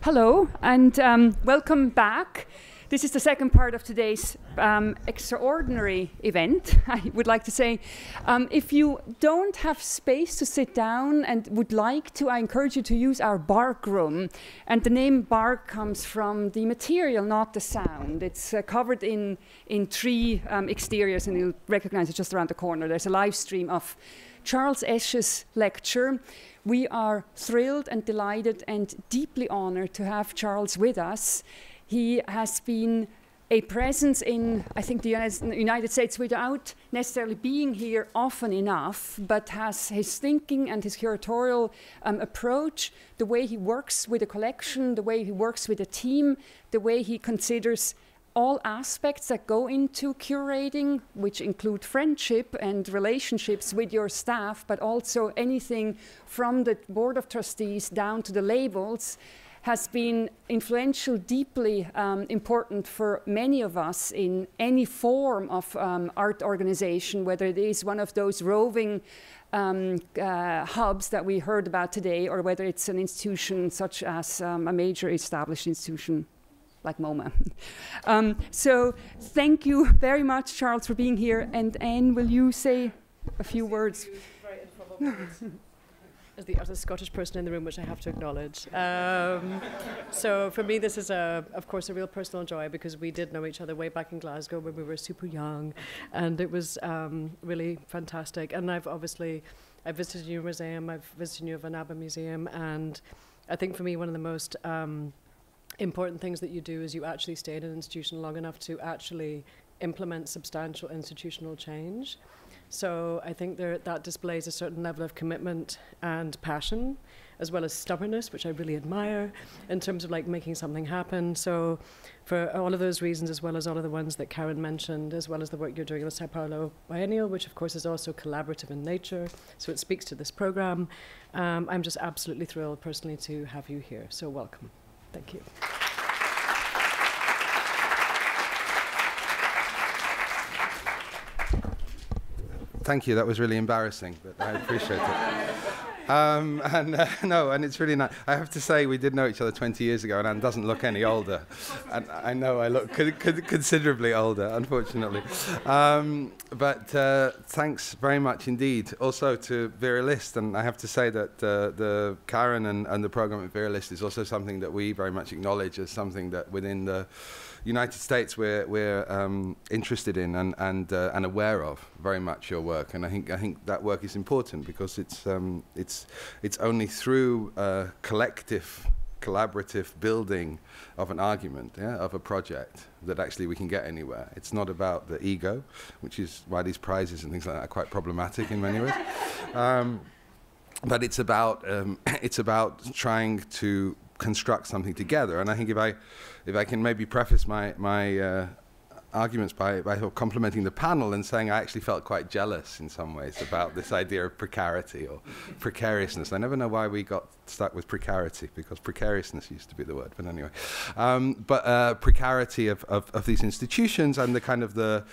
Hello, and welcome back. This is the second part of today's extraordinary event, I would like to say. If you don't have space to sit down and would like to, I encourage you to use our bark room. And the name bark comes from the material, not the sound. It's covered in tree exteriors, and you'll recognize it just around the corner. There's a live stream of Charles Esche's lecture. We are thrilled and delighted and deeply honored to have Charles with us. He has been a presence in, I think, the United States without necessarily being here often enough, but has his thinking and his curatorial approach, the way he works with a collection, the way he works with a team, the way he considers all aspects that go into curating, which include friendship and relationships with your staff, but also anything from the board of trustees down to the labels, has been influential, deeply important for many of us in any form of art organization, whether it is one of those roving hubs that we heard about today, or whether it's an institution such as a major established institution like MoMA. So thank you very much, Charles, for being here. And Anne, will you say a few words? Very informal as the Scottish person in the room, which I have to acknowledge. So for me, this is, of course, a real personal joy, because we did know each other way back in Glasgow when we were super young, and it was really fantastic. And I've visited your museum, I've visited your Van Abbe Museum, and I think for me, one of the most important things that you do is you actually stay in an institution long enough to actually implement substantial institutional change. So I think that displays a certain level of commitment and passion, as well as stubbornness, which I really admire, in terms of like making something happen. So for all of those reasons, as well as all of the ones that Karen mentioned, as well as the work you're doing in the Sao Paulo Biennial, which of course is also collaborative in nature, so it speaks to this program, I'm just absolutely thrilled personally to have you here. So welcome. Thank you. Thank you. That was really embarrassing, but I appreciate it. And it's really nice. I have to say, we did know each other 20 years ago, and Anne doesn't look any older. And I know I look considerably older, unfortunately. But thanks very much indeed. Also to Vera List, and I have to say that the Karen and the program at Vera List is also something that we very much acknowledge as something that within the United States we're interested in and aware of very much your work, and I think that work is important, because it's only through collaborative building of an argument, of a project, that actually we can get anywhere. It's not about the ego, which is why these prizes and things like that are quite problematic in many ways. But it's about trying to construct something together. And I think if I can maybe preface my arguments by complimenting the panel and saying I actually felt quite jealous in some ways about this idea of precarity or precariousness. I never know why we got stuck with precarity, because precariousness used to be the word, but anyway. Precarity of these institutions and the kind of the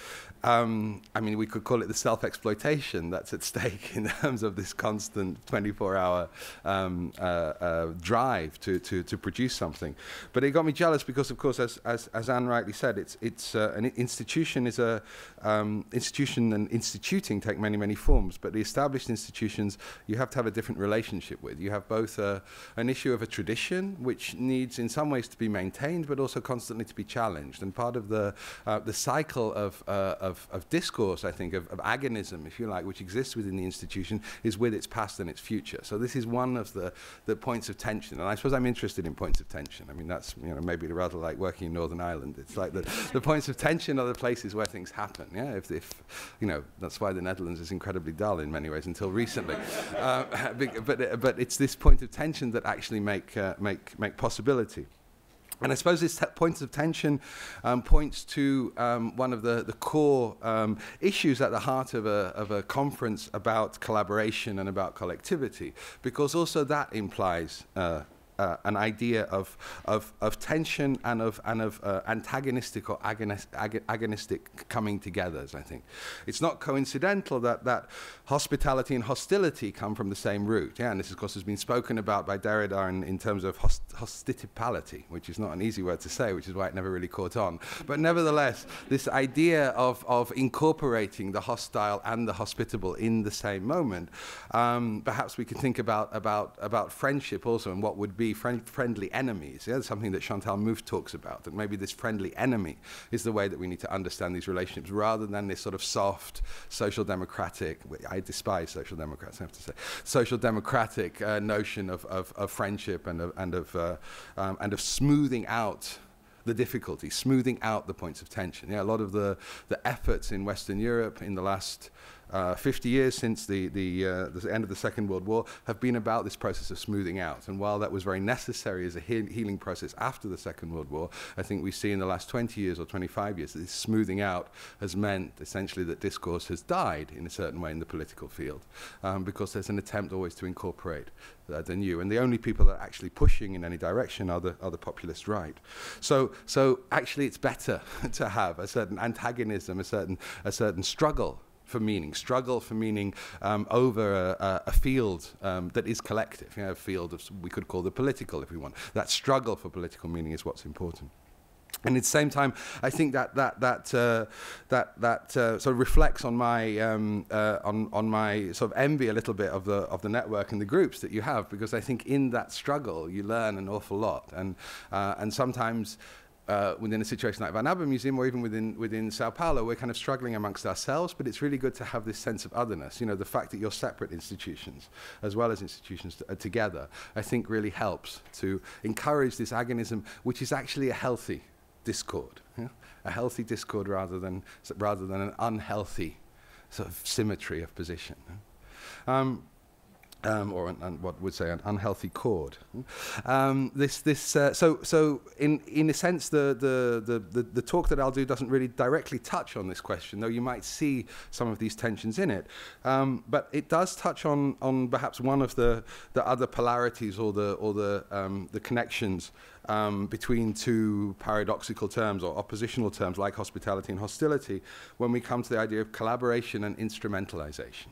I mean, we could call it the self-exploitation that's at stake in terms of this constant 24-hour drive to produce something. But it got me jealous because, of course, as Anne rightly said, it's an institution is a institution, and instituting take many forms. But the established institutions, you have to have a different relationship with. You have both an issue of a tradition, which needs in some ways to be maintained, but also constantly to be challenged. And part of the cycle of discourse, I think, of agonism, if you like, which exists within the institution, is with its past and its future. So this is one of the points of tension. And I suppose I'm interested in points of tension. I mean, that's, you know, maybe rather like working in Northern Ireland. It's like the points of tension are the places where things happen. Yeah, if you know, that's why the Netherlands is incredibly dull in many ways until recently. But it's this point of tension that actually make possibility. And I suppose this point of tension points to one of the core issues at the heart of a conference about collaboration and about collectivity, because also that implies an idea of tension and of antagonistic or agonistic coming togethers, I think. It's not coincidental that hospitality and hostility come from the same root. Yeah, and this, of course, has been spoken about by Derrida in terms of hospitability, which is not an easy word to say, which is why it never really caught on. But nevertheless, this idea of incorporating the hostile and the hospitable in the same moment, perhaps we could think about friendship also, and what would be friendly enemies. Yeah, something that Chantal Mouffe talks about, that maybe this friendly enemy is the way that we need to understand these relationships, rather than this sort of soft social democratic, I despise social democrats, I have to say, social democratic notion of friendship and of smoothing out the difficulty, smoothing out the points of tension. Yeah, a lot of the efforts in Western Europe in the last 50 years since the end of the Second World War have been about this process of smoothing out. And while that was very necessary as a healing process after the Second World War, I think we see in the last 20 years or 25 years that this smoothing out has meant essentially that discourse has died in a certain way in the political field, because there's an attempt always to incorporate the new. And the only people that are actually pushing in any direction are the populist right. So actually it's better to have a certain antagonism, a certain struggle for meaning over a field that is collective, you know, a field of, we could call the political if we want. That struggle for political meaning is what's important. And at the same time, I think that sort of reflects on my on my sort of envy a little bit of the network and the groups that you have, because I think in that struggle you learn an awful lot, and sometimes within a situation like Van Abbe Museum, or even within Sao Paulo, we're kind of struggling amongst ourselves, but it's really good to have this sense of otherness. You know, the fact that you're separate institutions, as well as institutions together, I think really helps to encourage this agonism, which is actually a healthy discord, yeah? A healthy discord rather than an unhealthy sort of symmetry of position. Or what would say an unhealthy chord. So in a sense, the talk that I'll do doesn't really directly touch on this question, though you might see some of these tensions in it. But it does touch on perhaps one of the other polarities or the connections between two paradoxical terms or oppositional terms like hospitality and hostility, when we come to the idea of collaboration and instrumentalization.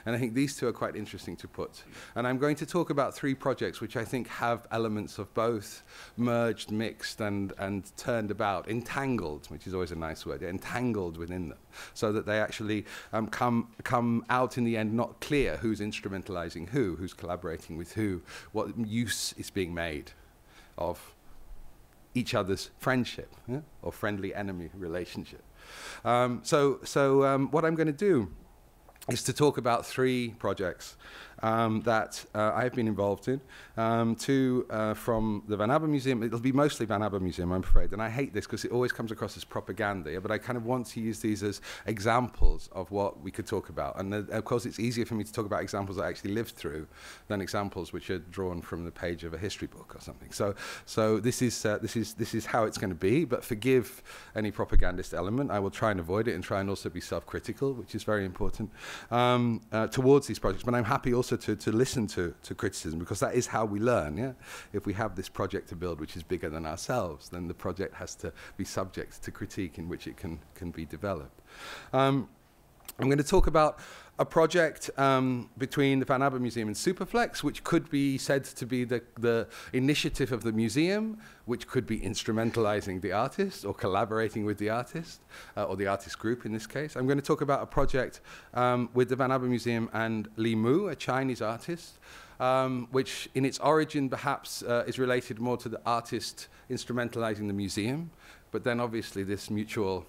And I think these two are quite interesting to put. And I'm going to talk about 3 projects which I think have elements of both merged, mixed, and turned about, entangled, which is always a nice word, entangled within them, so that they actually come out in the end not clear who's instrumentalizing who's collaborating with who, what use is being made of each other's friendship, yeah? Or friendly enemy relationship. So what I'm going to do is to talk about 3 projects that I've been involved in. 2 from the Van Abbe Museum. It'll be mostly Van Abbe Museum, I'm afraid. And I hate this because it always comes across as propaganda, yeah? But I kind of want to use these as examples of what we could talk about. And of course, it's easier for me to talk about examples I actually lived through than examples which are drawn from the page of a history book or something. So this is how it's going to be. But forgive any propagandist element. I will try and avoid it and try and also be self-critical, which is very important towards these projects. But I'm happy also to listen to criticism, because that is how we learn. Yeah? If we have this project to build which is bigger than ourselves, then the project has to be subject to critique in which it can be developed. I'm going to talk about a project between the Van Abbe Museum and Superflex, which could be said to be the initiative of the museum, which could be instrumentalizing the artist or collaborating with the artist, or the artist group in this case. I'm going to talk about a project with the Van Abbe Museum and Li Mu, a Chinese artist, which in its origin perhaps is related more to the artist instrumentalizing the museum, but then obviously this mutual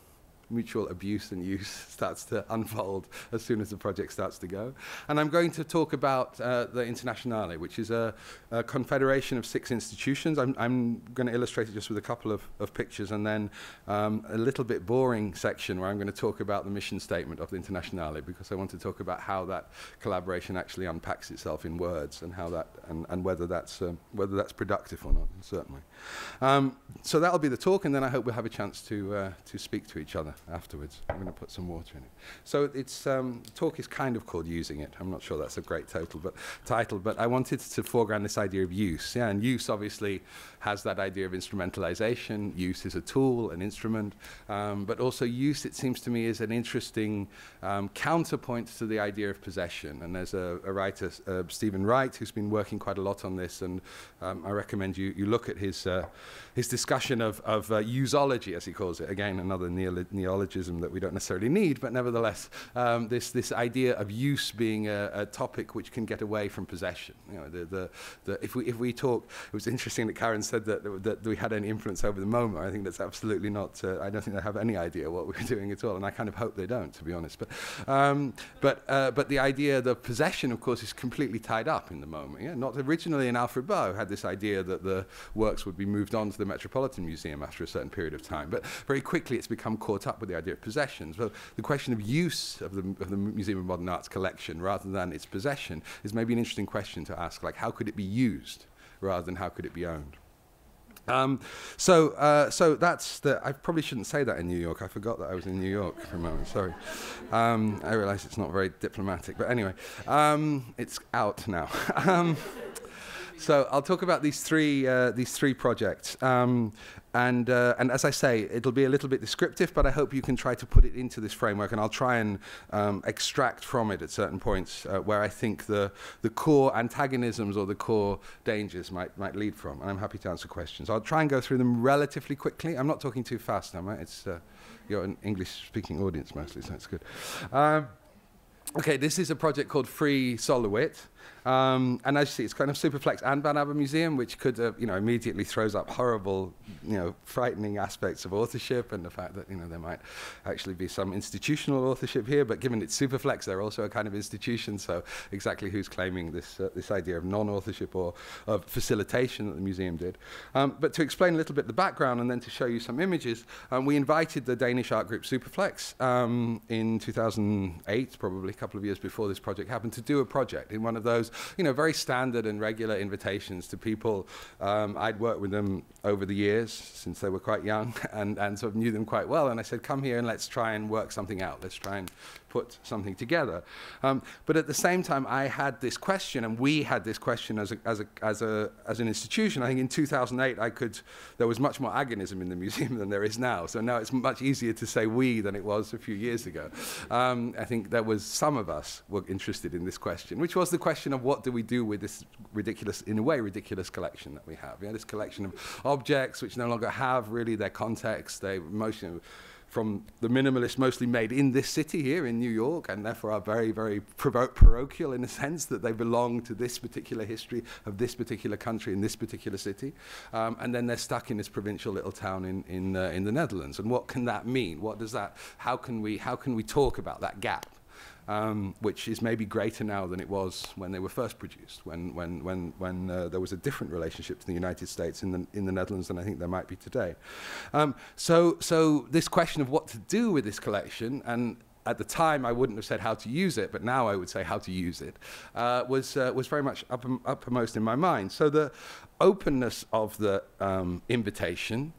abuse and use starts to unfold as soon as the project starts to go. And I'm going to talk about the Internationale, which is a confederation of 6 institutions. I'm going to illustrate it just with a couple of pictures, and then a little bit boring section where I'm going to talk about the mission statement of the Internationale, because I want to talk about how that collaboration actually unpacks itself in words, and how that and whether that's productive or not, certainly. So that'll be the talk, and then I hope we'll have a chance to speak to each other. afterwards. I'm going to put some water in it. So it's talk is kind of called Using It. I'm not sure that's a great title, but I wanted to foreground this idea of use. Yeah, and use obviously has that idea of instrumentalization. Use is a tool, an instrument, but also use, it seems to me, is an interesting counterpoint to the idea of possession. And there's a writer, Stephen Wright, who's been working quite a lot on this, and I recommend you look at his discussion of useology, as he calls it. Again, another neologism that we don't necessarily need, but nevertheless, this idea of use being a topic which can get away from possession. You know, if we talk, it was interesting that Karen said that we had any influence over the moment. I think that's absolutely not. I don't think they have any idea what we're doing at all, and I kind of hope they don't, to be honest. But the idea, the possession, of course, is completely tied up in the moment. Yeah? Not originally in Alfred Boe had this idea that the works would be moved on to the Metropolitan Museum after a certain period of time, but very quickly it's become caught up with the idea of possession. So the question of use of the Museum of Modern Art's collection rather than its possession is maybe an interesting question to ask, like how could it be used rather than how could it be owned? So that's I probably shouldn't say that in New York. I forgot that I was in New York for a moment. Sorry. I realise it's not very diplomatic, but anyway, it's out now. So I'll talk about these three projects, and as I say, it'll be a little bit descriptive, but I hope you can try to put it into this framework, and I'll try and extract from it at certain points where I think the core antagonisms or the core dangers might lead from, and I'm happy to answer questions. I'll try and go through them relatively quickly. I'm not talking too fast, am I? It's you're an English-speaking audience mostly, so it's good. Okay, this is a project called Free Solowit. And as you see, it's kind of Superflex and Van Abbe Museum, which could, immediately throws up horrible, frightening aspects of authorship and the fact that, there might actually be some institutional authorship here. But given it's Superflex, they're also a kind of institution. So exactly who's claiming this idea of non-authorship or of facilitation that the museum did. But to explain a little bit the background and then to show you some images, we invited the Danish art group Superflex in 2008, probably a couple of years before this project happened, to do a project in one of those, very standard and regular invitations to people. I'd worked with them over the years since they were quite young and sort of knew them quite well. And I said, come here and let's try and work something out. Let's try and put something together. But at the same time, I had this question, and we had this question as an institution. I think in 2008, there was much more agonism in the museum than there is now. So now it's much easier to say we than it was a few years ago. I think there was some of us were interested in this question, which was the question of what do we do with this ridiculous, in a way, ridiculous collection that we have. This collection of objects which no longer have really their context. They mostly, from the minimalists, mostly made in this city here in New York, and therefore are very, very parochial in the sense that they belong to this particular history of this particular country in this particular city, and then they're stuck in this provincial little town in the Netherlands. And what can that mean? What does that? How can we talk about that gap? Which is maybe greater now than it was when they were first produced, when there was a different relationship to the United States in the Netherlands than I think there might be today. So this question of what to do with this collection, and at the time I wouldn't have said how to use it, but now I would say how to use it, was very much uppermost in my mind. So the openness of the invitation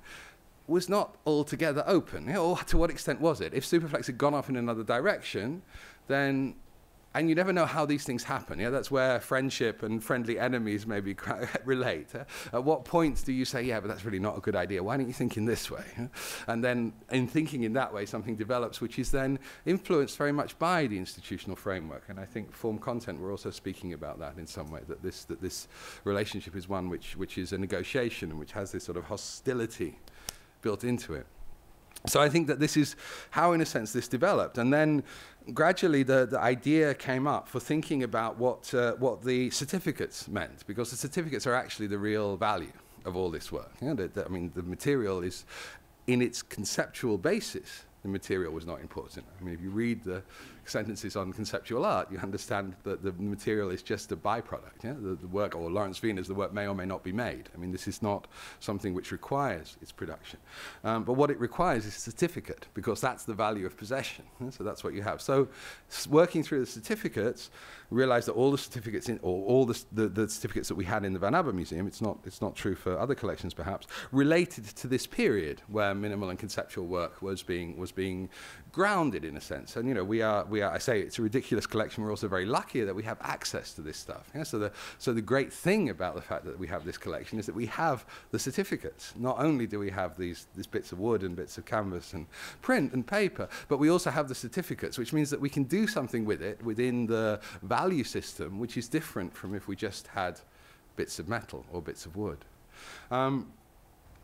was not altogether open. Or to what extent was it? If Superflex had gone off in another direction, then, and you never know how these things happen. That's where friendship and friendly enemies maybe relate. At what point do you say, yeah, but that's really not a good idea. Why don't you think in this way? And then in thinking in that way, something develops, which is then influenced very much by the institutional framework. And I think form content, we're also speaking about that in some way, that this relationship is one which is a negotiation and which has this sort of hostility built into it. So I think that this is how, in a sense, this developed. And then gradually the idea came up for thinking about what the certificates meant, because the certificates are actually the real value of all this work. I mean, the material is, in its conceptual basis, the material was not important. I mean, if you read the sentences on conceptual art, you understand that the material is just a byproduct. Yeah? The work, or Lawrence Wiener's, the work may or may not be made. I mean, this is not something which requires its production. But what it requires is a certificate, because that's the value of possession. Yeah? So that's what you have. So working through the certificates, we realized that all the certificates, or all the certificates that we had in the Van Abbe Museum, it's not true for other collections perhaps, related to this period where minimal and conceptual work was being grounded in a sense. And you know, we are I say it's a ridiculous collection. We're also very lucky that we have access to this stuff. Yeah? So the great thing about the fact that we have this collection is that we have the certificates. Not only do we have these bits of wood and bits of canvas and print and paper, but we also have the certificates, which means that we can do something with it within the value system, which is different from if we just had bits of metal or bits of wood.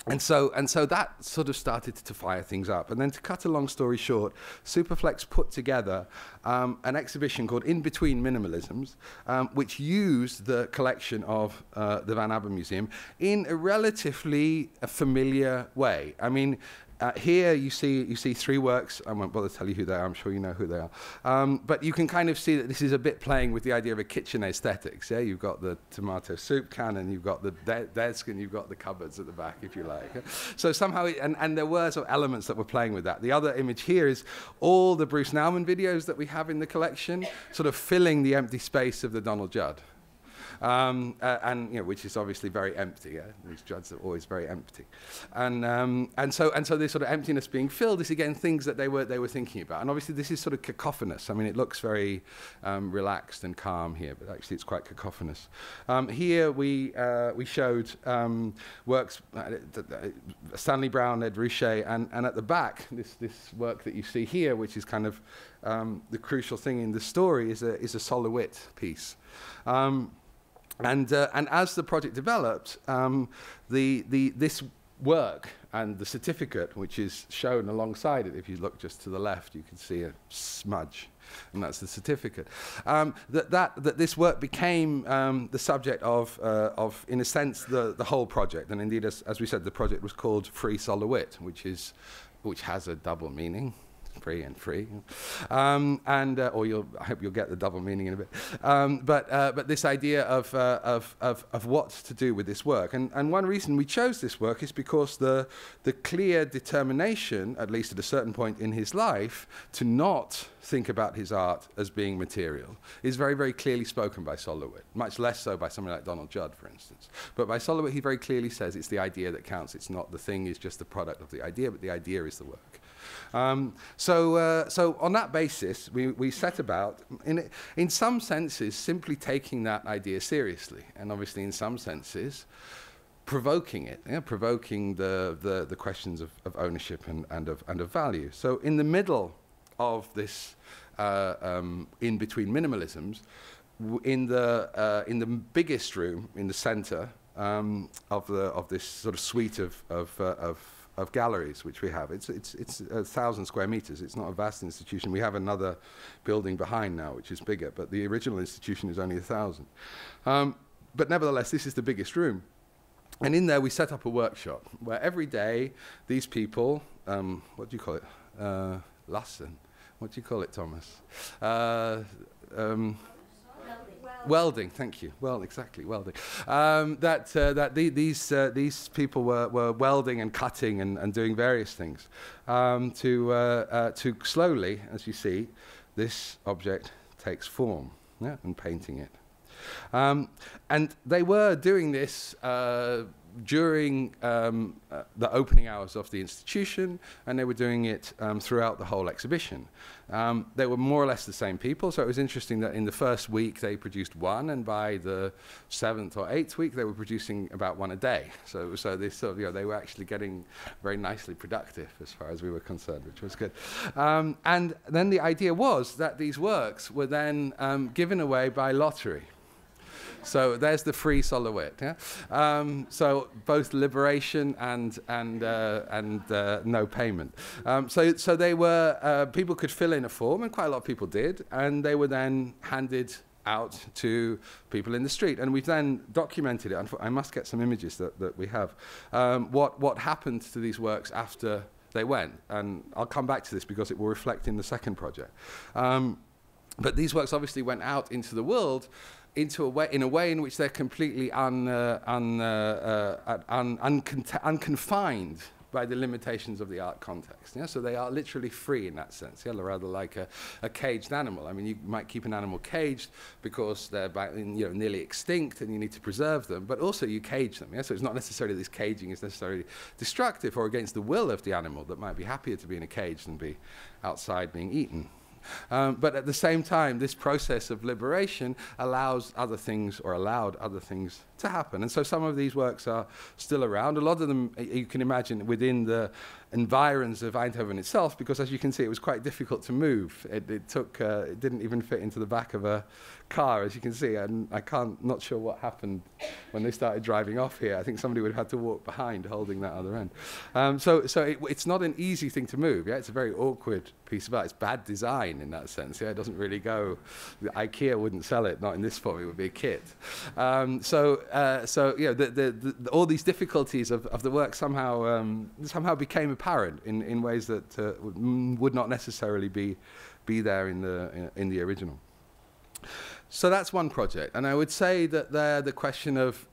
And so that sort of started to fire things up. And then, to cut a long story short, Superflex put together an exhibition called In Between Minimalisms, which used the collection of the Van Abbe Museum in a relatively familiar way. I mean, here you see three works. I won't bother to tell you who they are. I'm sure you know who they are. But you can kind of see that this is a bit playing with the idea of a kitchen aesthetics. Yeah, you've got the tomato soup can, and you've got the desk, and you've got the cupboards at the back, if you like. So somehow, and there were sort of elements that were playing with that. The other image here is all the Bruce Nauman videos that we have in the collection, sort of filling the empty space of the Donald Judd. And you know, which is obviously very empty. Yeah? These Judds are always very empty, and so this sort of emptiness being filled is again things that they were thinking about. And obviously this is sort of cacophonous. I mean, it looks very relaxed and calm here, but actually it's quite cacophonous. Here we showed works Stanley Brown, Ed Ruscha, and at the back this work that you see here, which is kind of the crucial thing in the story, is a solowit piece. And as the project developed, this work and the certificate, which is shown alongside it, if you look just to the left, you can see a smudge, and that's the certificate. That this work became the subject of, in a sense, the whole project. And indeed, as we said, the project was called Free Solowit, which has a double meaning. Free and free, or I hope you'll get the double meaning in a bit. But this idea of what to do with this work, and one reason we chose this work is because the clear determination, at least at a certain point in his life, to not think about his art as being material is very, very clearly spoken by Solowit. Much less so by someone like Donald Judd, for instance. But by Solowit, he very clearly says it's the idea that counts. It's not the thing is just the product of the idea, but the idea is the work. So on that basis, we set about, in some senses, simply taking that idea seriously, and obviously in some senses, provoking it, provoking the questions of ownership and of value. So in the middle of this, in between minimalisms, in the biggest room in the center of this sort of suite of galleries which we have. It's 1,000 square meters. It's not a vast institution. We have another building behind now, which is bigger, but the original institution is only 1,000. But nevertheless, this is the biggest room. And in there, we set up a workshop where every day these people, what do you call it? Lassen. What do you call it, Thomas? Welding, thank you. Well, exactly, welding. These people were welding and cutting and doing various things to slowly, as you see, this object takes form, and painting it. And they were doing this during the opening hours of the institution, and they were doing it throughout the whole exhibition. They were more or less the same people, so it was interesting that in the first week they produced one, and by the 7th or 8th week they were producing about one a day. So they sort of, they were actually getting very nicely productive as far as we were concerned, which was good. And then the idea was that these works were then given away by lottery. So there's the free solowit. Yeah? So both liberation and no payment. So they were people could fill in a form, and quite a lot of people did, and they were then handed out to people in the street. And we've then documented it. I must get some images that we have. What happened to these works after they went, and I'll come back to this because it will reflect in the second project. But these works obviously went out into the world in a way in which they're completely unconfined by the limitations of the art context. Yeah? So they are literally free in that sense, yeah? Rather like a caged animal. I mean, you might keep an animal caged because they're nearly extinct and you need to preserve them, but also you cage them. Yeah? So it's not necessarily this caging is necessarily destructive or against the will of the animal that might be happier to be in a cage than be outside being eaten. But at the same time, this process of liberation allows other things, or allowed other things, to happen. And so some of these works are still around. A lot of them, you can imagine, within the environs of Eindhoven itself, because as you can see, it was quite difficult to move. It didn't even fit into the back of a car, as you can see. And not sure what happened when they started driving off here. I think somebody would have had to walk behind holding that other end. It's not an easy thing to move. Yeah, it's a very awkward piece of art. It's bad design in that sense. Yeah, it doesn't really go. IKEA wouldn't sell it, not in this form. It would be a kit. All these difficulties of the work somehow became apparent in ways that would not necessarily be there in the original. So that's one project, and I would say that the question of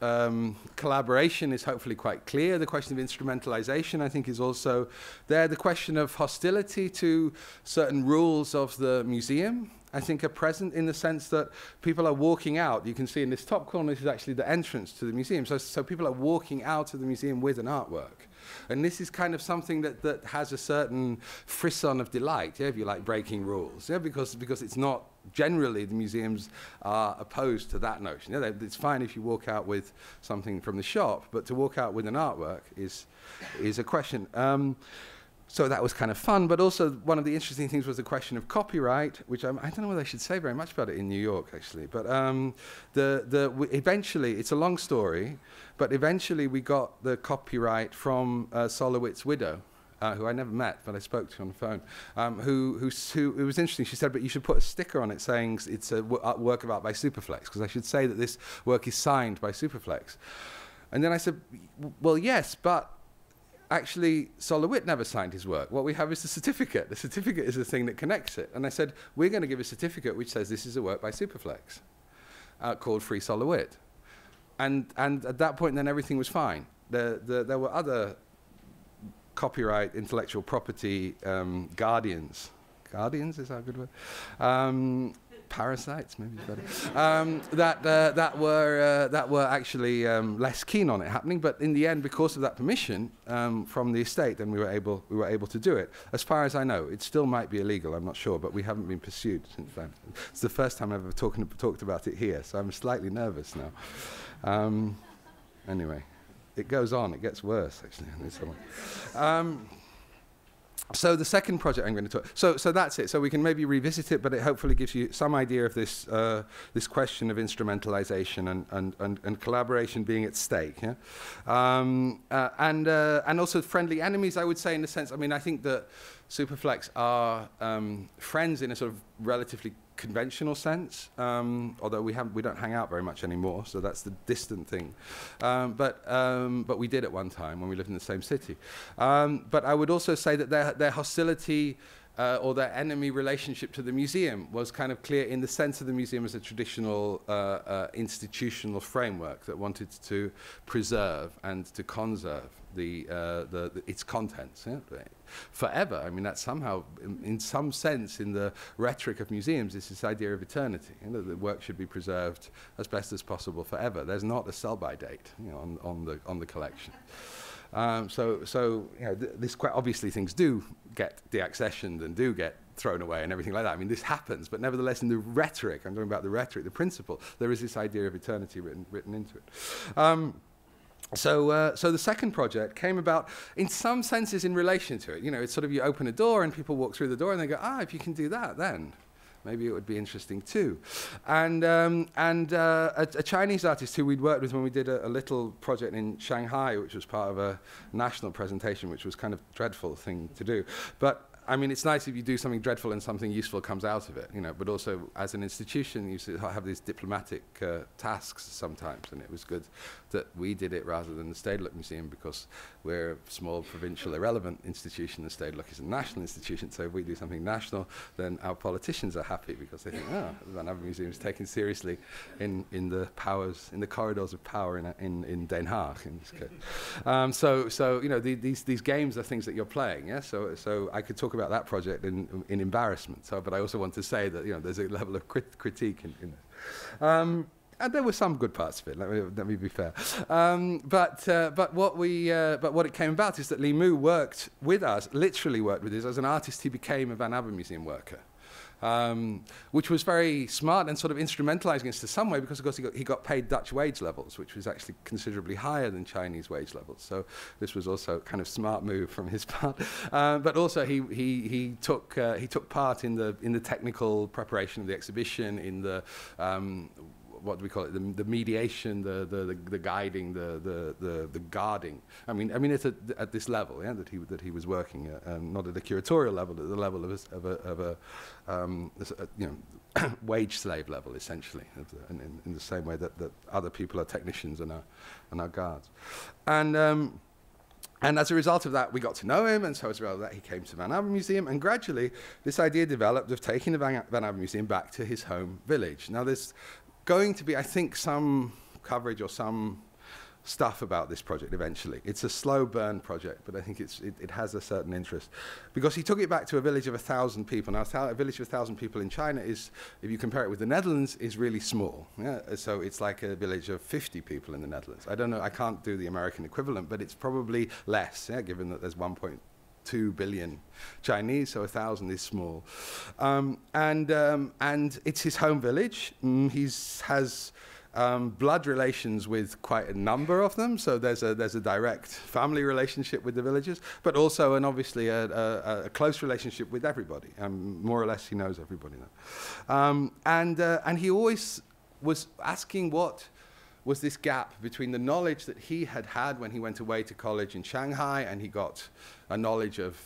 collaboration is hopefully quite clear. The question of instrumentalization, I think, is also there. The question of hostility to certain rules of the museum, I think, are present in the sense that people are walking out. You can see in this top corner, this is actually the entrance to the museum. So people are walking out of the museum with an artwork. And this is kind of something that has a certain frisson of delight, yeah, if you like, breaking rules, yeah, because it's not generally the museums are opposed to that notion. Yeah, it's fine if you walk out with something from the shop, but to walk out with an artwork is a question. So that was kind of fun, but also one of the interesting things was the question of copyright, which I don't know whether I should say very much about it in New York, actually. But eventually, it's a long story, but eventually we got the copyright from Solowit's widow, who I never met, but I spoke to on the phone, who it was interesting. She said, but you should put a sticker on it saying it's a work of art by Superflex, because I should say that this work is signed by Superflex. And then I said, well, yes, but actually, Solowit never signed his work. What we have is the certificate. The certificate is the thing that connects it. And I said, we're going to give a certificate which says this is a work by Superflex, called Free Solowit. And at that point, then everything was fine. There were other copyright, intellectual property guardians. Guardians, is that a good word? Parasites, maybe better. That were actually less keen on it happening, but in the end, because of that permission from the estate, then we were able to do it. As far as I know, it still might be illegal. I'm not sure, but we haven't been pursued since then. It's the first time I've ever talked about it here, so I'm slightly nervous now. Anyway, it goes on. It gets worse, actually. So the second project I'm going to talk. So that's it. So we can maybe revisit it, but it hopefully gives you some idea of this this question of instrumentalization and collaboration being at stake. Yeah? And also friendly enemies, I would say, in the sense. I mean, I think that Superflex are friends in a sort of relatively conventional sense, although we don't hang out very much anymore, so that's the distant thing. But we did at one time when we lived in the same city. But I would also say that their hostility or their enemy relationship to the museum was kind of clear in the sense of the museum as a traditional institutional framework that wanted to preserve and to conserve its contents, yeah, forever. I mean, that's somehow, in some sense, in the rhetoric of museums, is this idea of eternity. You know, the work should be preserved as best as possible forever. There's not a sell-by date, you know, on the collection. So you know, this quite obviously things do get deaccessioned and do get thrown away and everything like that. I mean, this happens, but nevertheless, in the rhetoric, I'm talking about the rhetoric, the principle, there is this idea of eternity written into it. So the second project came about in some senses in relation to it. You know, it's sort of you open a door and people walk through the door and they go, if you can do that, then maybe it would be interesting too. And a Chinese artist who we'd worked with when we did a little project in Shanghai, which was part of a national presentation, which was kind of a dreadful thing to do. But I mean, it's nice if you do something dreadful and something useful comes out of it, you know, but also as an institution, you have these diplomatic tasks sometimes, and it was good that we did it rather than the Stedelijk Museum, because we're a small, provincial, irrelevant institution. The Stedelijk is a national institution, so if we do something national, then our politicians are happy, because they think, oh, the Van Abbe Museum is taken seriously in the corridors of power in Den Haag, in this case. So you know, these games are things that you're playing, yeah? So I could talk about that project in embarrassment, but I also want to say that, you know, there's a level of critique in this. And there were some good parts of it. Let me be fair. But what it came about is that Li Mu worked with us, literally worked with us as an artist. He became a Van Abbe Museum worker, which was very smart and sort of instrumentalizing us to some way, because of course he got paid Dutch wage levels, which was actually considerably higher than Chinese wage levels. So this was also a kind of smart move from his part. But also he took part in the technical preparation of the exhibition, in the what do we call it? The mediation, the guiding, the guarding. I mean, it's at this level, yeah, that he was working at, not at the curatorial level, at the level of a you know, wage slave level, essentially, in the same way that other people are technicians and are guards, and as a result of that, we got to know him, and so as a result of that, he came to Van Abbe Museum, and gradually this idea developed of taking the Van Abbe Museum back to his home village. Now, there's going to be, I think, some coverage or some stuff about this project eventually. It's a slow burn project, but I think it has a certain interest, because he took it back to a village of 1,000 people. Now, a village of 1,000 people in China is, if you compare it with the Netherlands, is really small. Yeah? So it's like a village of 50 people in the Netherlands. I don't know, I can't do the American equivalent, but it's probably less, yeah, given that there's 1.2 billion Chinese, so 1,000 is small. And it's his home village. He has blood relations with quite a number of them, so there's a direct family relationship with the villagers, but also, and obviously, a close relationship with everybody. More or less, he knows everybody now. And he always was asking what was this gap between the knowledge that he had when he went away to college in Shanghai, and he got a knowledge of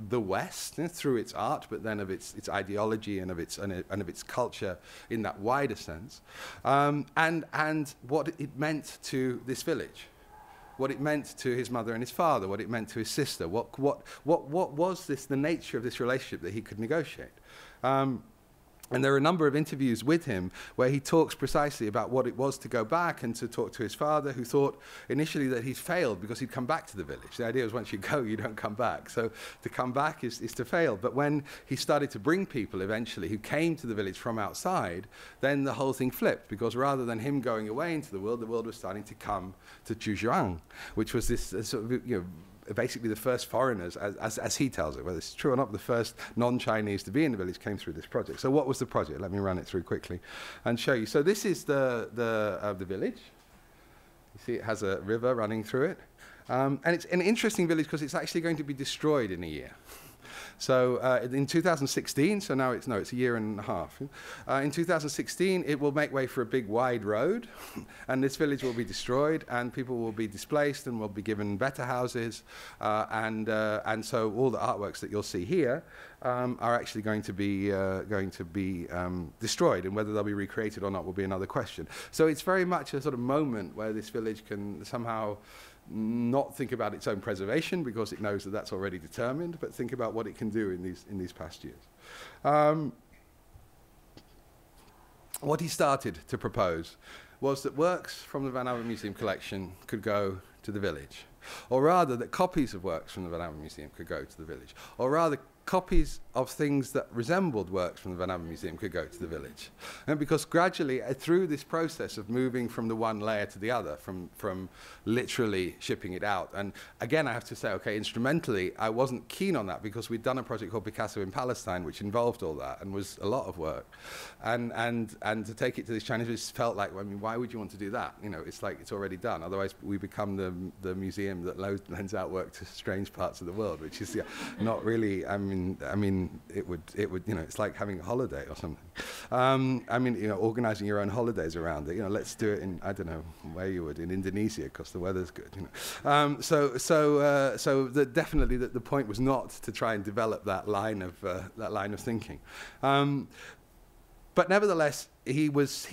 the West, through its art, but then of its ideology and of its culture in that wider sense, and what it meant to this village, what it meant to his mother and his father, what it meant to his sister, what was the nature of this relationship that he could negotiate. And there are a number of interviews with him where he talks precisely about what it was to go back and to talk to his father, who thought initially that he'd failed because he'd come back to the village. The idea was once you go, you don't come back. So to come back is to fail. But when he started to bring people eventually who came to the village from outside, then the whole thing flipped, because rather than him going away into the world was starting to come to Zhujiang, which was this sort of, you know, basically the first foreigners, as he tells it, whether it's true or not, the first non-Chinese to be in the village came through this project. So what was the project? Let me run it through quickly and show you. So this is the village. You see it has a river running through it. And it's an interesting village because it's actually going to be destroyed in a year. So in 2016, so now it's a year and a half. In 2016, it will make way for a big wide road, and this village will be destroyed, and people will be displaced and will be given better houses, and so all the artworks that you'll see here are actually going to be destroyed, and whether they'll be recreated or not will be another question. So it's very much a sort of moment where this village can somehow not think about its own preservation, because it knows that that's already determined, but think about what it can do in these past years. What he started to propose was that works from the Van Abbe Museum collection could go to the village, or rather that copies of works from the Van Abbe Museum could go to the village, or rather copies of things that resembled works from the Van Abbe Museum could go to the village. And because gradually, through this process of moving from the one layer to the other, from literally shipping it out, and again I have to say, okay, instrumentally I wasn't keen on that, because we'd done a project called Picasso in Palestine, which involved all that and was a lot of work, and to take it to this Chinese, it felt like, I mean, why would you want to do that? You know, it's like it's already done. Otherwise we become the museum museum that lends out work to strange parts of the world, which is not really. I mean, it would, it's like having a holiday or something. I mean, organising your own holidays around it. Let's do it in, I don't know where you would, in Indonesia, because the weather's good. So definitely the point was not to try and develop that line of thinking. But nevertheless, he was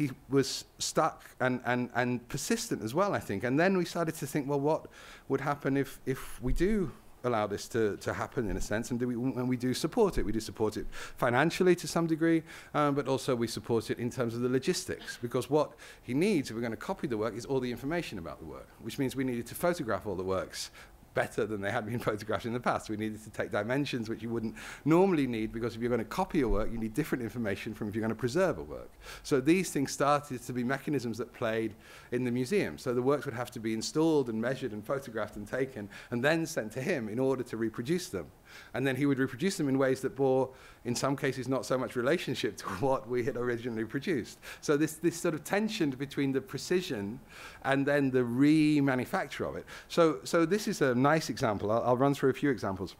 stuck and persistent as well, I think. And then we started to think, well, what would happen if we do allow this to happen, in a sense, and we do support it. We do support it financially to some degree, but also we support it in terms of the logistics, because what he needs, if we're going to copy the work, is all the information about the work, which means we needed to photograph all the works better than they had been photographed in the past. We needed to take dimensions which you wouldn't normally need, because if you're going to copy a work, you need different information from if you're going to preserve a work. So these things started to be mechanisms that played in the museum. So the works would have to be installed and measured and photographed and taken and then sent to him in order to reproduce them. And then he would reproduce them in ways that bore, in some cases, not so much relationship to what we had originally produced. So this sort of tension between the precision and then the remanufacture of it. So this is a nice example. I'll run through a few examples.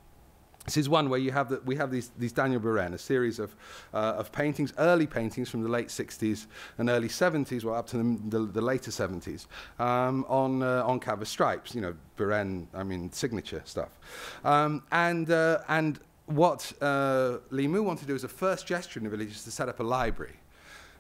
This is one where we have these Daniel Buren, a series of paintings, early paintings from the late 60s and early 70s, well, up to the later 70s, on canvas stripes. Buren, I mean, signature stuff. And what Li Mu wanted to do as a first gesture in the village is to set up a library.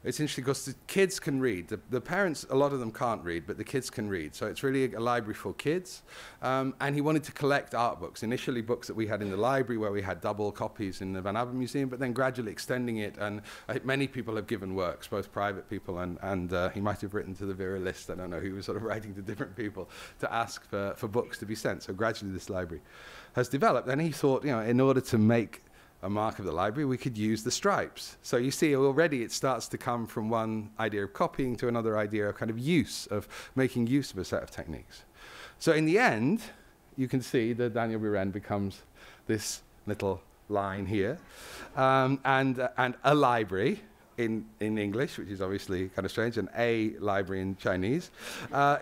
It's interesting because the kids can read. The parents, a lot of them can't read, but the kids can read. So it's really a library for kids. And he wanted to collect art books, initially books that we had in the library where we had double copies in the Van Abbe Museum, but then gradually extending it. And many people have given works, both private people and he might have written to the Vera list. I don't know, he was sort of writing to different people to ask for books to be sent. So gradually this library has developed. And he thought, in order to make a mark of the library, we could use the stripes. So you see already it starts to come from one idea of copying to another idea of kind of use, of making use of a set of techniques. So in the end, you can see that Daniel Buren becomes this little line here, and a library in English, which is obviously kind of strange, and a library in Chinese,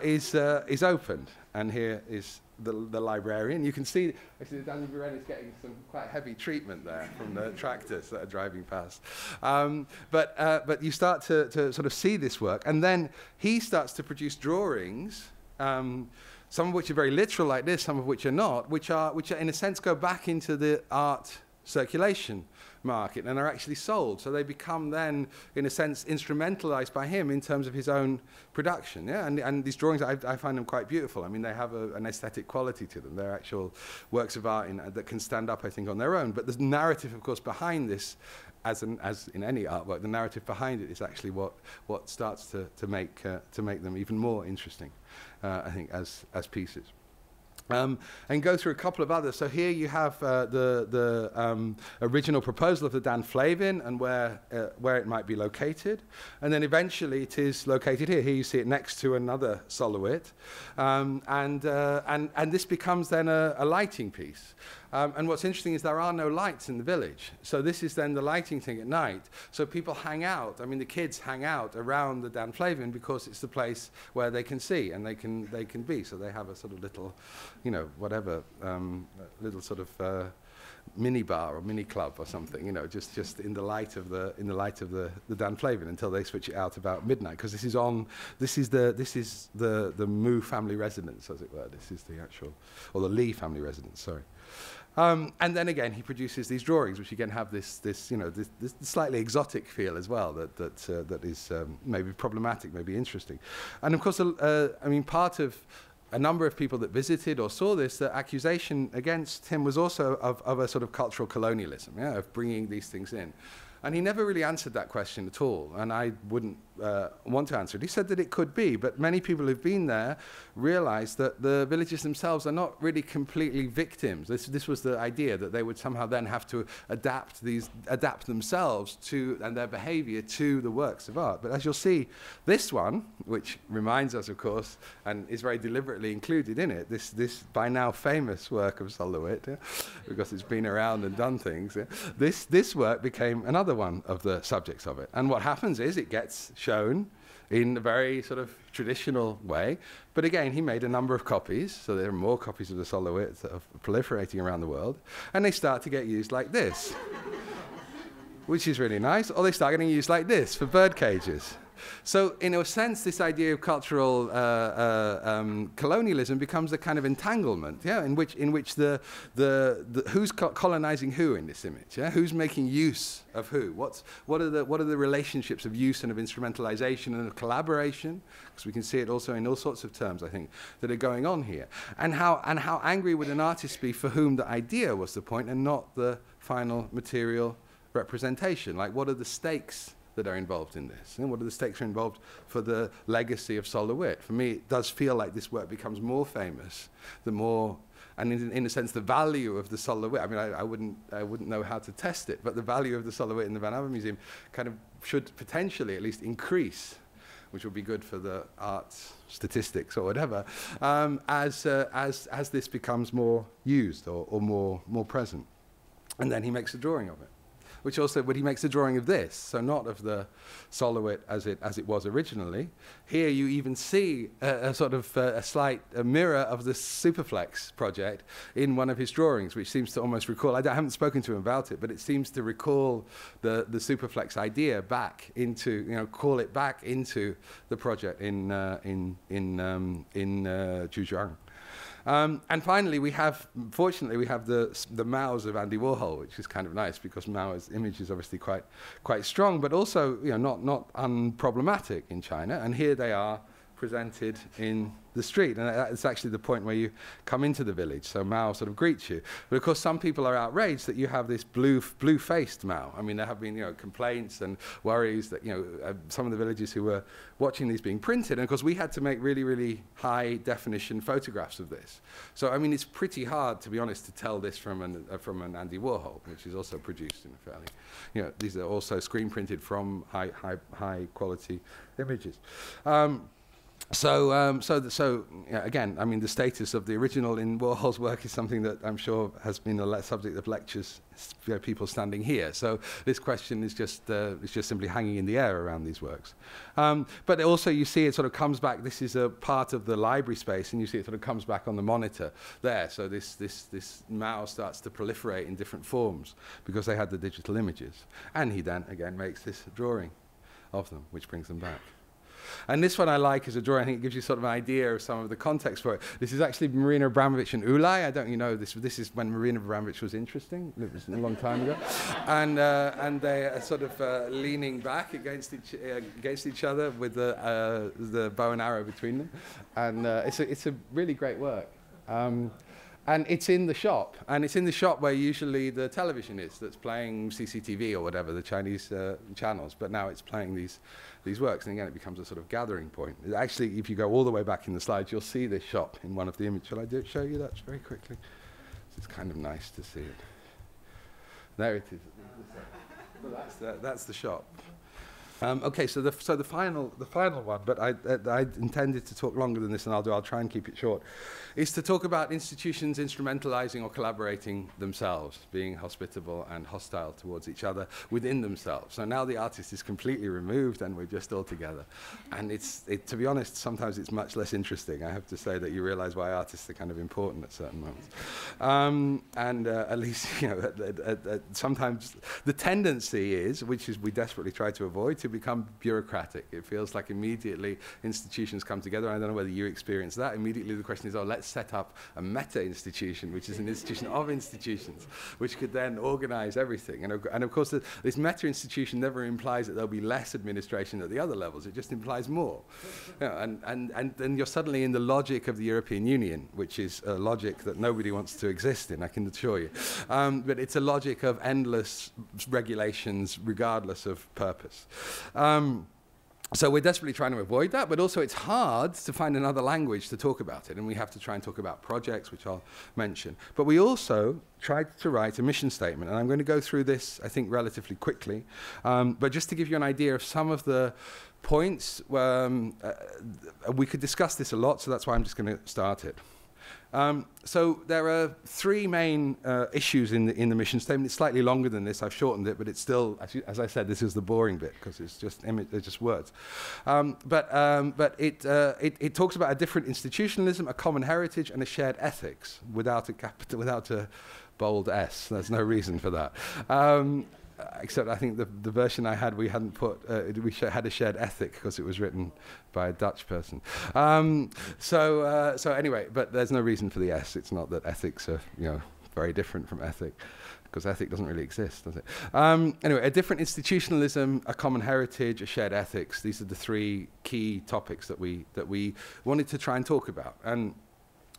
is opened. And here is the librarian. You can see, actually, Daniel Buren is getting some quite heavy treatment there from the tractors that are driving past. But you start to sort of see this work, and then he starts to produce drawings, some of which are very literal like this, some of which are not, which are in a sense go back into the art circulation market and are actually sold. So they become then, in a sense, instrumentalized by him in terms of his own production. Yeah? And these drawings, I find them quite beautiful. I mean, they have an aesthetic quality to them. They're actual works of art that can stand up, I think, on their own. But the narrative, of course, behind this, as in any artwork, the narrative behind it is actually what starts to make them even more interesting, I think, as pieces. And go through a couple of others. So here you have the original proposal of the Dan Flavin and where it might be located. And then eventually it is located here. Here you see it next to another solowit. And this becomes then a lighting piece. And what's interesting is there are no lights in the village. So this is then the lighting thing at night. So people hang out. I mean, the kids hang out around the Dan Flavin because it's the place where they can see and they can be. So they have a sort of little, whatever, little sort of mini bar or mini club or something, just in the light of the Dan Flavin until they switch it out about midnight, because this is the Mu family residence, as it were. This is the actual, or the Li family residence, sorry. And then again, he produces these drawings, which again have this slightly exotic feel as well, that is maybe problematic, maybe interesting. And of course, I mean, part of a number of people that visited or saw this, the accusation against him was also of a sort of cultural colonialism, of bringing these things in. And he never really answered that question at all, and I wouldn't want to answer it. He said that it could be, but many people who've been there realize that the villages themselves are not really completely victims. This was the idea, that they would somehow then have to adapt themselves to, and their behavior to, the works of art. But as you'll see, this one, which reminds us, of course, and is very deliberately included in it, this by now famous work of solowit, because it's been around and done things, this work became another one of the subjects of it. And what happens is it gets shown in a very sort of traditional way. But again, he made a number of copies, so there are more copies of the solowit that are proliferating around the world, and they start to get used like this, which is really nice, or they start getting used like this for bird cages. So in a sense, this idea of cultural colonialism becomes a kind of entanglement, yeah, in which the who's colonizing who in this image, yeah, who's making use of who, what are the relationships of use and of instrumentalization and of collaboration, because we can see it also in all sorts of terms, I think, that are going on here, and how angry would an artist be for whom the idea was the point and not the final material representation? Like, what are the stakes that are involved in this? And what are the stakes are involved for the legacy of solowit? For me, it does feel like this work becomes more famous, the more, and in a sense, the value of the solowit. I mean, I wouldn't know how to test it, but the value of the solowit in the Van Abbe Museum kind of should potentially at least increase, which would be good for the arts statistics or whatever, as this becomes more used or more present. And then he makes a drawing of it, which also, when he makes a drawing of this, so not of the solowit as it was originally. Here you even see a sort of a slight mirror of the Superflex project in one of his drawings, which seems to almost recall, I haven't spoken to him about it, but it seems to recall the Superflex idea back into, call it back into the project in Zhujiang. And finally, fortunately, we have the Mao's of Andy Warhol, which is kind of nice because Mao's image is obviously quite strong, but also not unproblematic in China. And here they are presented in the street, and it's actually the point where you come into the village. So Mao sort of greets you, but of course some people are outraged that you have this blue-faced Mao. I mean, there have been complaints and worries that some of the villagers who were watching these being printed, and of course we had to make really high definition photographs of this. So I mean, it's pretty hard, to be honest, to tell this from an Andy Warhol, which is also produced in a fairly, these are also screen printed from high quality images. So again, I mean, the status of the original in Warhol's work is something that I'm sure has been a subject of lectures, people standing here. So this question is just simply hanging in the air around these works. But also you see it sort of comes back. This is a part of the library space, and you see it sort of comes back on the monitor there. So this Mao starts to proliferate in different forms because they had the digital images. And he then, again, makes this drawing of them, which brings them back. And this one I like as a drawing. I think it gives you sort of an idea of some of the context for it. This is actually Marina Abramovich and Ulay. I don't this is when Marina Abramovich was interesting. It was a long time ago. And they are sort of leaning back against each other with the bow and arrow between them. And it's a really great work. And it's in the shop, and it's in the shop where usually the television is that's playing CCTV or whatever, the Chinese channels, but now it's playing these works, and again it becomes a sort of gathering point. Actually, if you go all the way back in the slides, you'll see this shop in one of the images. Shall I show you that very quickly? It's kind of nice to see it. There it is. Well, that's the shop. Okay, so the final one, but I intended to talk longer than this, and I'll try and keep it short, is to talk about institutions instrumentalizing or collaborating themselves, being hospitable and hostile towards each other within themselves. So now the artist is completely removed, and we're just all together. And to be honest, sometimes it's much less interesting. I have to say that you realize why artists are kind of important at certain moments. And at least, sometimes the tendency is, which is we desperately try to avoid, to become bureaucratic. It feels like immediately institutions come together. I don't know whether you experience that. Immediately the question is, let's set up a meta-institution, which is an institution of institutions, which could then organize everything. And of course, this meta-institution never implies that there'll be less administration at the other levels. It just implies more. And then you're suddenly in the logic of the European Union, which is a logic that nobody wants to exist in, I can assure you. But it's a logic of endless regulations, regardless of purpose. So we're desperately trying to avoid that, but also it's hard to find another language to talk about it, and we have to try and talk about projects, which I'll mention. But we also tried to write a mission statement, and I'm going to go through this, I think, relatively quickly, but just to give you an idea of some of the points, we could discuss this a lot, so that's why I'm just going to start it. So there are three main issues in the mission statement. It's slightly longer than this. I've shortened it, but it's still, as I said, this is the boring bit because it's just it's just words. But it talks about a different institutionalism, a common heritage, and a shared ethics without a bold S. There's no reason for that. Except I think the version I had, we hadn't put, we had a shared ethic because it was written by a Dutch person. So anyway, but there's no reason for the S. It's not that ethics are, very different from ethic, because ethic doesn't really exist, does it? Anyway, a different institutionalism, a common heritage, a shared ethics. These are the three key topics that we wanted to try and talk about. And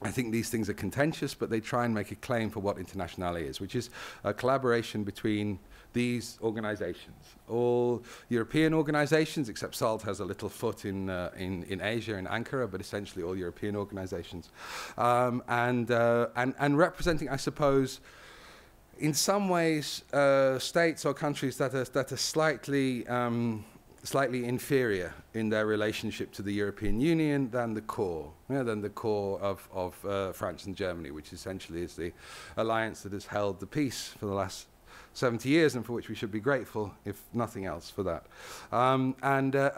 I think these things are contentious, but they try and make a claim for what internationality is, which is a collaboration between these organizations, all European organizations, except SALT has a little foot in Asia, in Ankara, but essentially all European organizations, and representing, I suppose, in some ways, states or countries that are slightly inferior in their relationship to the European Union than the core, of France and Germany, which essentially is the alliance that has held the peace for the last 70 years, and for which we should be grateful, if nothing else, for that.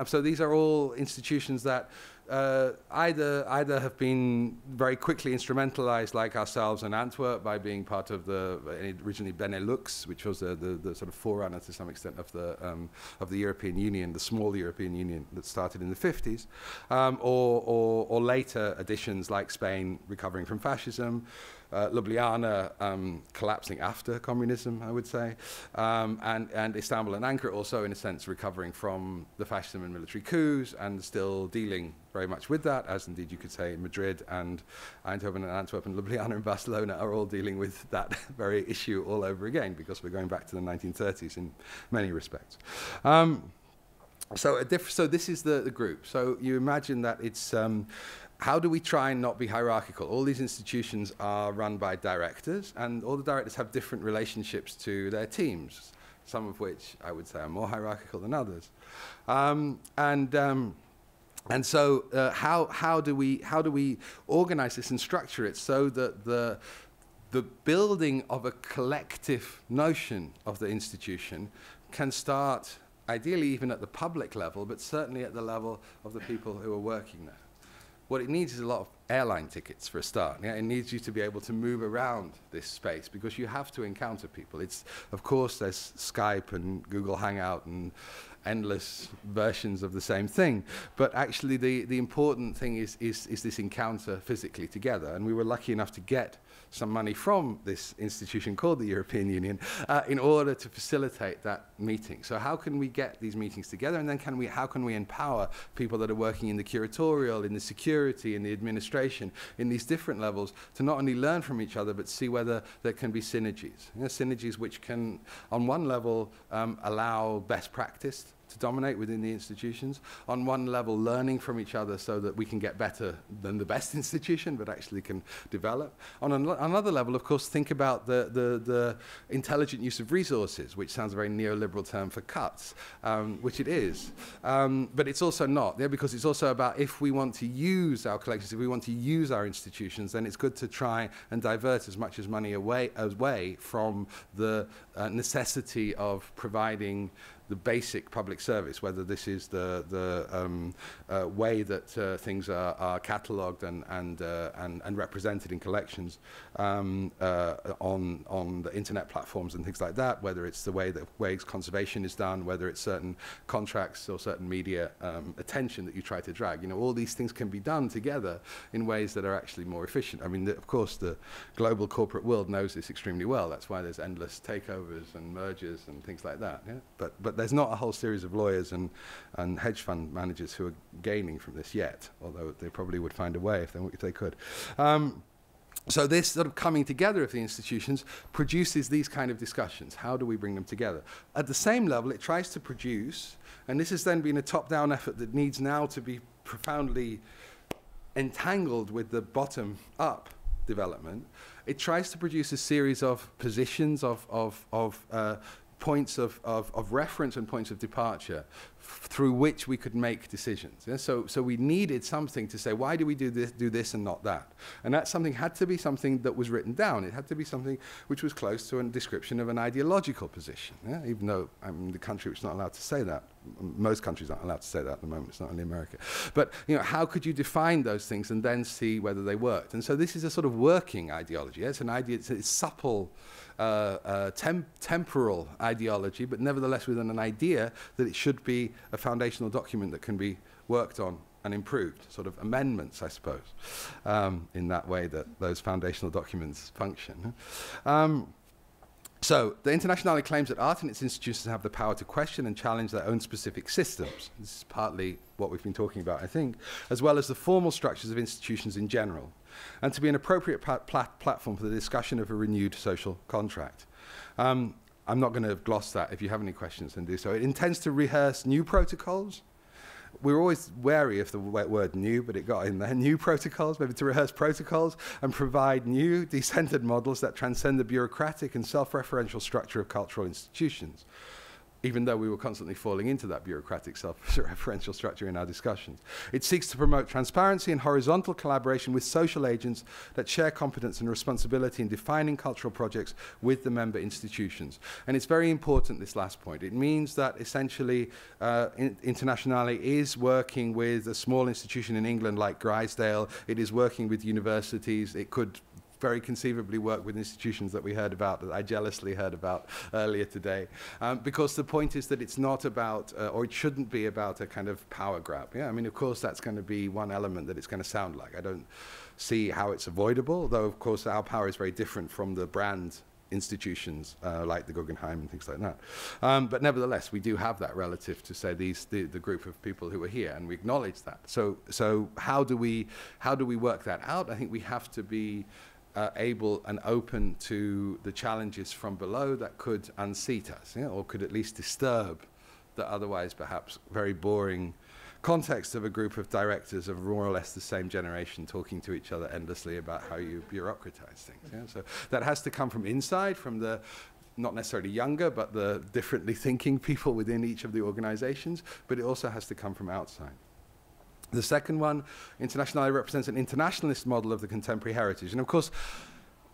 So these are all institutions that either have been very quickly instrumentalized, like ourselves in Antwerp, by being part of the originally Benelux, which was the sort of forerunner to some extent of the European Union, the small European Union that started in the 50s, or later additions like Spain recovering from fascism, Ljubljana collapsing after communism, I would say, and Istanbul and Ankara also, in a sense, recovering from the fascism and military coups and still dealing very much with that, as indeed you could say Madrid and Eindhoven and Antwerp and Ljubljana and Barcelona are all dealing with that very issue all over again, because we're going back to the 1930s in many respects. So this is the group. So you imagine that it's how do we try and not be hierarchical? All these institutions are run by directors, and all the directors have different relationships to their teams, some of which I would say are more hierarchical than others. And so how do we organize this and structure it so that the building of a collective notion of the institution can start, ideally even at the public level, but certainly at the level of the people who are working there? What it needs is a lot of airline tickets for a start. Yeah? It needs you to be able to move around this space, because you have to encounter people. Of course, there's Skype and Google Hangout and endless versions of the same thing. But actually, the important thing is this encounter physically together. And we were lucky enough to get some money from this institution called the European Union in order to facilitate that meeting. So how can we get these meetings together, and then how can we empower people that are working in the curatorial, in the security, in the administration, in these different levels, to not only learn from each other, but see whether there can be synergies. Synergies which can, on one level, allow best practice to dominate within the institutions, on one level learning from each other so that we can get better than the best institution, but actually can develop. On another level, of course, think about the intelligent use of resources, which sounds a very neoliberal term for cuts, which it is. But it's also not, because it's also about, if we want to use our collections, if we want to use our institutions, then it's good to try and divert as much as money away from the necessity of providing the basic public service, whether this is the way that things are catalogued and represented in collections on the internet platforms and things like that, whether it's the way conservation is done, whether it's certain contracts or certain media attention that you try to drag. All these things can be done together in ways that are actually more efficient. I mean, of course, the global corporate world knows this extremely well. That's why there's endless takeovers and mergers and things like that. Yeah? But there's not a whole series of lawyers and hedge fund managers who are gaining from this yet, although they probably would find a way if they could. So this sort of coming together of the institutions produces these kind of discussions. How do we bring them together? At the same level, it tries to produce, and this has then been a top-down effort that needs now to be profoundly entangled with the bottom-up development. It tries to produce a series of positions, of points of reference and points of departure through which we could make decisions. Yeah? So we needed something to say, why do we do this and not that? And that something had to be something that was written down. It had to be something which was close to a description of an ideological position, yeah? Even though I'm in the country which is not allowed to say that. Most countries aren't allowed to say that at the moment. It's not only America. But you know, how could you define those things and then see whether they worked? And so this is a sort of working ideology. Yeah? It's an idea, it's supple, temporal ideology, but nevertheless with an idea that it should be a foundational document that can be worked on and improved, sort of amendments, I suppose, in that way that those foundational documents function. So the Internationale claims that art and its institutions have the power to question and challenge their own specific systems. This is partly what we've been talking about, I think, as well as the formal structures of institutions in general, and to be an appropriate platform for the discussion of a renewed social contract. I'm not going to gloss that. If you have any questions, then do so. It intends to rehearse new protocols. We're always wary of the word new, but it got in there. New protocols, maybe to rehearse protocols and provide new decentered models that transcend the bureaucratic and self-referential structure of cultural institutions, even though we were constantly falling into that bureaucratic self-referential structure in our discussions. It seeks to promote transparency and horizontal collaboration with social agents that share competence and responsibility in defining cultural projects with the member institutions. And it's very important, this last point. It means that essentially Internationale is working with a small institution in England like Grisdale. It is working with universities. It could very conceivably work with institutions that we heard about, that I jealously heard about earlier today. Because the point is that it's not about, or it shouldn't be about a kind of power grab. Yeah, I mean, of course, that's going to be one element that it's going to sound like. I don't see how it's avoidable, though, of course, our power is very different from the brand institutions like the Guggenheim and things like that. But nevertheless, we do have that relative to, say, the group of people who are here, and we acknowledge that. So how do we work that out? I think we have to be able and open to the challenges from below that could unseat us, yeah, or could at least disturb the otherwise perhaps very boring context of a group of directors of more or less the same generation talking to each other endlessly about how you bureaucratize things. Yeah? So that has to come from inside, from the not necessarily younger, but the differently thinking people within each of the organizations, but it also has to come from outside. The second one, Internationale, represents an internationalist model of the contemporary heritage. And of course,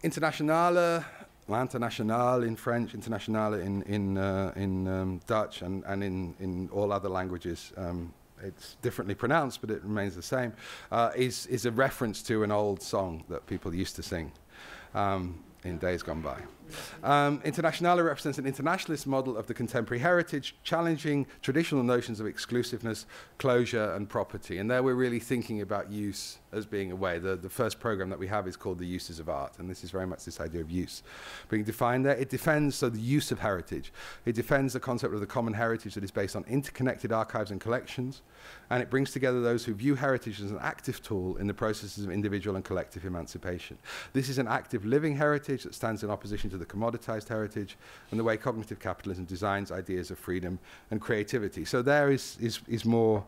Internationale, International in French, Internationale in Dutch, and in all other languages, it's differently pronounced, but it remains the same, is a reference to an old song that people used to sing in days gone by. Internationale represents an internationalist model of the contemporary heritage, challenging traditional notions of exclusiveness, closure, and property. And there we're really thinking about use as being a way. The first program that we have is called The Uses of Art, and this is very much this idea of use being defined there. It defends the use of heritage. It defends the concept of the common heritage that is based on interconnected archives and collections, and it brings together those who view heritage as an active tool in the processes of individual and collective emancipation. This is an active living heritage that stands in opposition to the commoditized heritage and the way cognitive capitalism designs ideas of freedom and creativity. So there is more,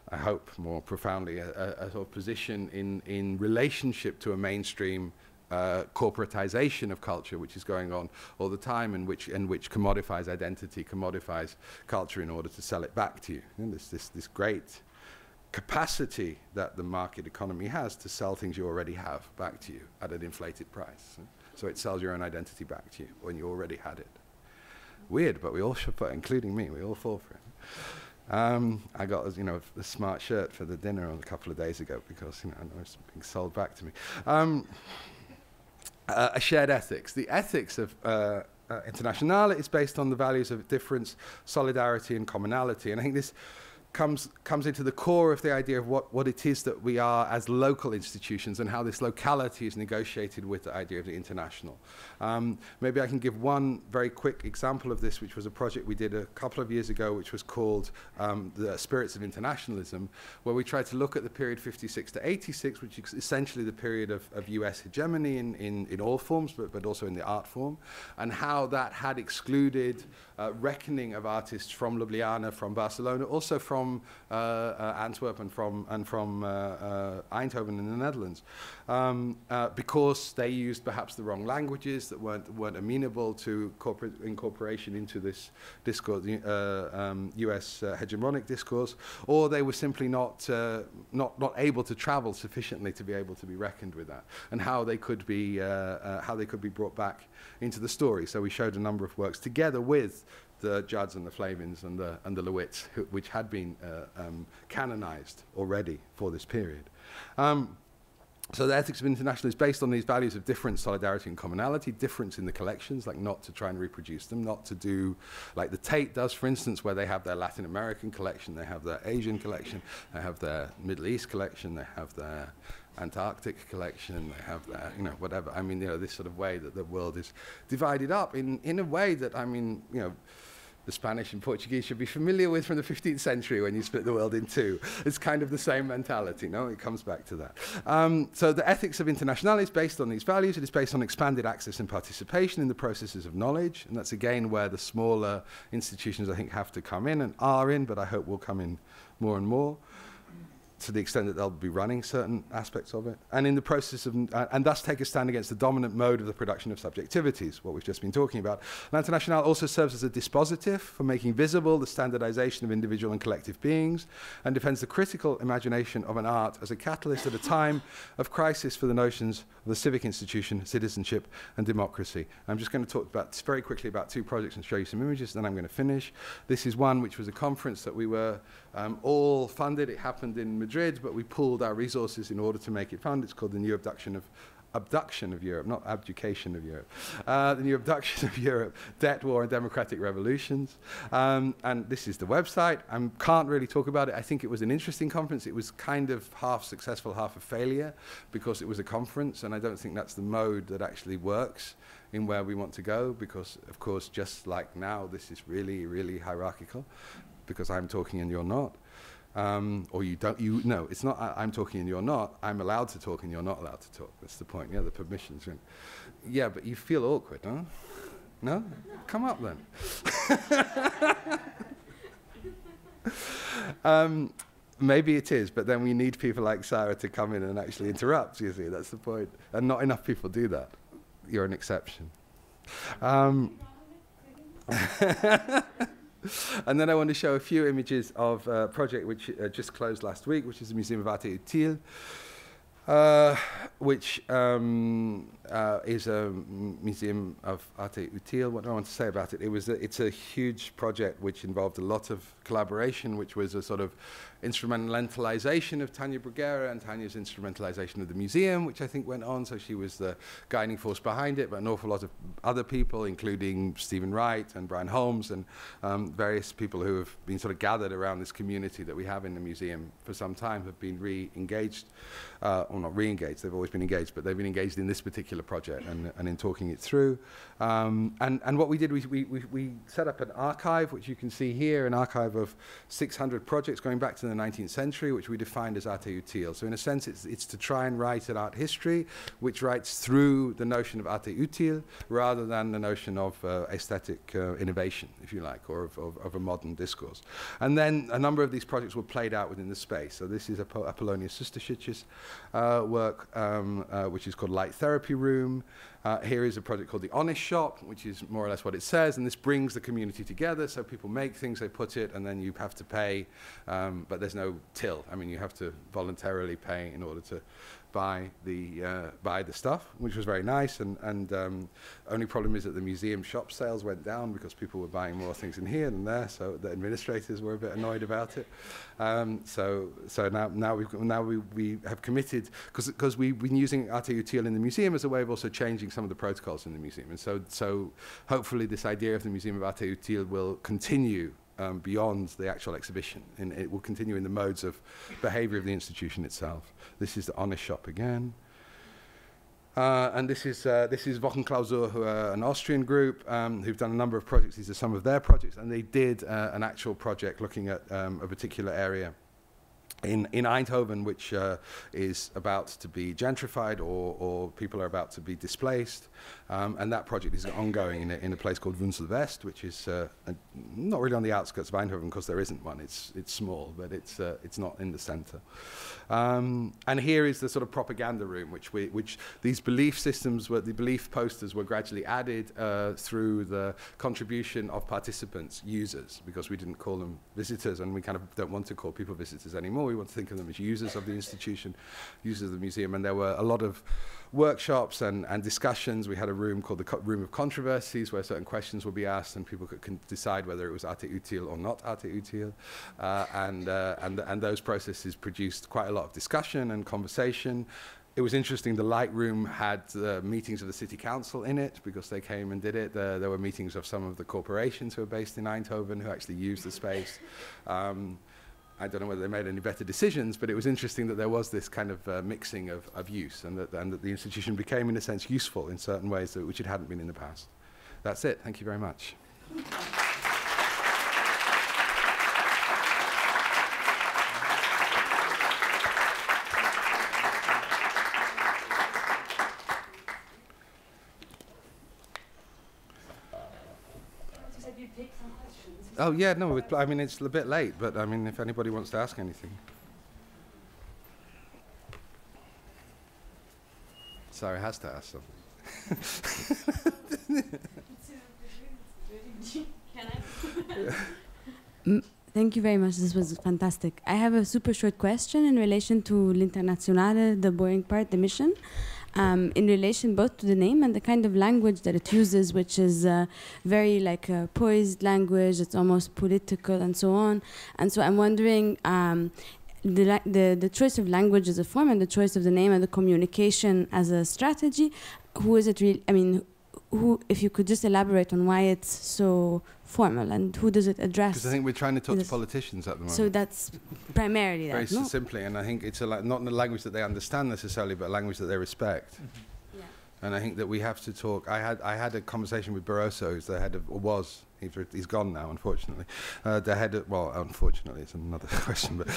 I hope, more profoundly a sort of position in relationship to a mainstream corporatization of culture, which is going on all the time, and which commodifies identity, commodifies culture in order to sell it back to you. And this great capacity that the market economy has to sell things you already have back to you at an inflated price. So it sells your own identity back to you when you already had it. Weird, but we all should, including me, we all fall for it. I got a smart shirt for the dinner a couple of days ago because I know it's being sold back to me. A shared ethics. The ethics of Internationale is based on the values of difference, solidarity, and commonality. And I think this comes into the core of the idea of what it is that we are as local institutions and how this locality is negotiated with the idea of the international. Maybe I can give one very quick example of this, which was a project we did a couple of years ago, which was called The Spirits of Internationalism, where we tried to look at the period 56 to 86, which is essentially the period of US hegemony in all forms, but also in the art form, and how that had excluded reckoning of artists from Ljubljana, from Barcelona, also from from Antwerp and from Eindhoven in the Netherlands, because they used perhaps the wrong languages that weren't amenable to incorporation into this discourse, U.S. Hegemonic discourse, or they were simply not able to travel sufficiently to be able to be reckoned with that, and how they could be brought back into the story. So we showed a number of works together with the Judds and the Flavins and the Lewits, which had been canonized already for this period. So the ethics of international is based on these values of difference, solidarity and commonality, difference in the collections, like not to try and reproduce them, not to do like the Tate does, for instance, where they have their Latin American collection, they have their Asian collection, they have their Middle East collection, they have their Antarctic collection, they have their, you know, whatever. I mean, you know, this sort of way that the world is divided up in a way that, I mean, you know, the Spanish and Portuguese should be familiar with from the 15th century when you split the world in two. It's kind of the same mentality, no? It comes back to that. So the ethics of internationality is based on these values. It is based on expanded access and participation in the processes of knowledge. And that's, again, where the smaller institutions, I think, have to come in and are in, but I hope will come in more and more, to the extent that they'll be running certain aspects of it, and in the process of, and thus take a stand against the dominant mode of the production of subjectivities, what we've just been talking about. L'Internationale also serves as a dispositif for making visible the standardization of individual and collective beings, and defends the critical imagination of an art as a catalyst at a time of crisis for the notions of the civic institution, citizenship, and democracy. I'm just going to talk about very quickly about two projects and show you some images, then I'm going to finish. This is one which was a conference that we were all funded. It happened in Madrid, but we pooled our resources in order to make it fun. It's called the New Abduction of Europe, not abducation of Europe. The New Abduction of Europe, Debt, War, and Democratic Revolutions. And this is the website. I can't really talk about it. I think it was an interesting conference. It was kind of half successful, half a failure, because it was a conference, and I don't think that's the mode that actually works in where we want to go, because, of course, just like now, this is really, really hierarchical, because I'm talking and you're not. Or you don't, no, it's not I'm talking and you're not. I'm allowed to talk and you're not allowed to talk. That's the point. Yeah, the permissions. Yeah, but you feel awkward, huh? No? Come up then. Maybe it is, but then we need people like Sarah to come in and actually interrupt, you see. That's the point. And not enough people do that. You're an exception. And then I want to show a few images of a project which just closed last week, which is the Museum of Arte Util, which is a museum of Arte Util. What do I want to say about it? It's a huge project which involved a lot of collaboration, which was a sort of instrumentalization of Tanja Bruguera and Tanja's instrumentalization of the museum, which I think went on. So she was the guiding force behind it, but an awful lot of other people, including Stephen Wright and Brian Holmes and various people who have been sort of gathered around this community that we have in the museum for some time, have been re-engaged, or not re-engaged, they've always been engaged, but they've been engaged in this particular project and in talking it through. And what we did, we set up an archive, which you can see here, an archive of 600 projects going back to the 19th century, which we defined as Arte Util. So in a sense, it's to try and write an art history, which writes through the notion of Arte Util, rather than the notion of aesthetic innovation, if you like, or of a modern discourse. And then a number of these projects were played out within the space. So this is Apollonia Sustasic's work, which is called Light Therapy Room. Here is a project called The Honest Shop, which is more or less what it says, and this brings the community together. So people make things, they put it, and then you have to pay, but there's no till. I mean, you have to voluntarily pay in order to buy the stuff, which was very nice. And only problem is that the museum shop sales went down because people were buying more things in here than there. So the administrators were a bit annoyed about it. So now we have committed, because we've been using Arte Util in the museum as a way of also changing some of the protocols in the museum. And so hopefully this idea of the Museum of Arte Util will continue beyond the actual exhibition, and it will continue in the modes of behavior of the institution itself. This is the Honest Shop again. And this is Wochenklausur, who are an Austrian group who've done a number of projects. These are some of their projects, and they did an actual project looking at a particular area in Eindhoven, which is about to be gentrified, or people are about to be displaced. And that project is ongoing in a place called Woensel West, which is not really on the outskirts of Eindhoven, because there isn't one. It's small, but it's not in the center. And here is the sort of propaganda room, which these belief systems, the belief posters were gradually added through the contribution of participants, users, because we didn't call them visitors, and we kind of don't want to call people visitors anymore. We want to think of them as users of the institution, users of the museum. And there were a lot of workshops and discussions. We had a room called the Room of Controversies, where certain questions would be asked and people could decide whether it was Arte util or not Arte util. And those processes produced quite a lot of discussion and conversation. It was interesting, the Light Room had meetings of the City Council in it, because they came and did it. There were meetings of some of the corporations who are based in Eindhoven who actually used the space. I don't know whether they made any better decisions, but it was interesting that there was this kind of mixing of use, and that the institution became, in a sense, useful in certain ways which it hadn't been in the past. That's it. Thank you very much. Oh, yeah, no, I mean, it's a bit late, but I mean, if anybody wants to ask anything. Sarah has to ask something. Thank you very much. This was fantastic. I have a super short question in relation to l'Internazionale, the boring part, the mission. In relation both to the name and the kind of language that it uses, which is very like poised language, it's almost political and so on. And so I'm wondering, the choice of language as a form and the choice of the name and the communication as a strategy, who is it really, I mean, who, if you could just elaborate on why it's so formal and who does it address? Because I think we're trying to talk to politicians at the moment. So that's primarily very that, no? simply, and I think it's not in a language that they understand necessarily, but a language that they respect. Mm-hmm. Yeah. And I think that we have to talk. I had a conversation with Barroso, who's the head of, or was, he's gone now, unfortunately. The head of, well, unfortunately, it's another question, but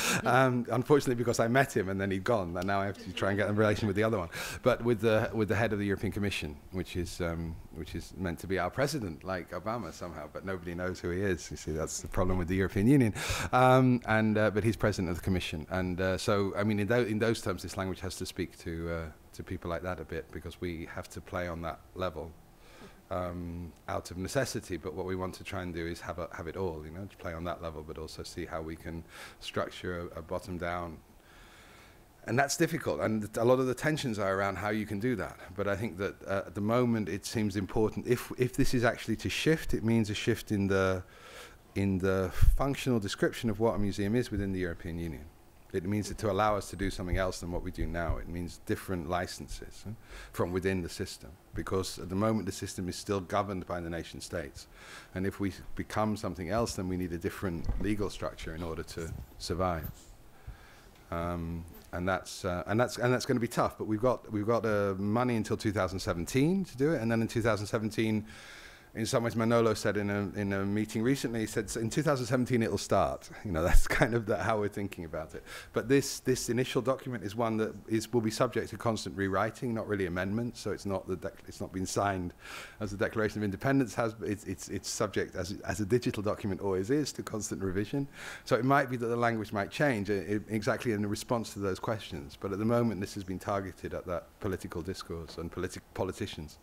unfortunately because I met him and then he'd gone, and now I have to try and get in relation with the other one. But with the head of the European Commission, which is meant to be our president, like Obama somehow, but nobody knows who he is. You see, that's the problem with the European Union. But he's president of the Commission, and so I mean, in those terms, this language has to speak to people like that a bit, because we have to play on that level. Out of necessity, but what we want to try and do is have it all, you know, to play on that level, but also see how we can structure a bottom down. And that's difficult, and a lot of the tensions are around how you can do that. But I think that at the moment it seems important, if this is actually to shift, it means a shift in the functional description of what a museum is within the European Union. It means to allow us to do something else than what we do now. It means different licenses from within the system, because at the moment the system is still governed by the nation states. And if we become something else, then we need a different legal structure in order to survive. And that's going to be tough. But we've got money until 2017 to do it, and then in 2017. In some ways, Manolo said in a meeting recently, he said, in 2017 it'll start. You know, that's kind of how we're thinking about it. But this initial document is one that will be subject to constant rewriting, not really amendments. So it's not it's not been signed as the Declaration of Independence has. But it's subject, as a digital document always is, to constant revision. So it might be that the language might change exactly in response to those questions. But at the moment, this has been targeted at that political discourse and politicians.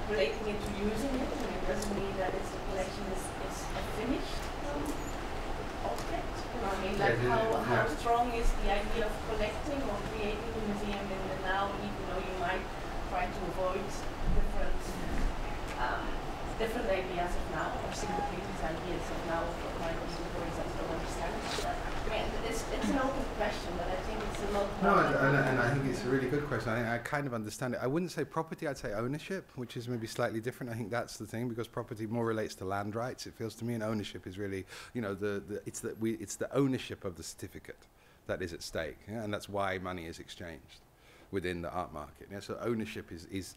Relating it to using it, I mean, doesn't mean that the collection is a finished object. know, I mean, like how strong is the idea of collecting or creating a museum in the now, even though you might try to avoid different ideas of now, or simultaneous ideas of now, for example, don't understand. I mean, it's an open question, but I think it's a lot. No, and I think it's a really good question. I kind of understand it. I wouldn't say property, I'd say ownership, which is maybe slightly different. I think that's the thing, because property more relates to land rights, it feels to me, and ownership is really, you know, it's the ownership of the certificate that is at stake, yeah? And that's why money is exchanged within the art market. Yeah? So ownership is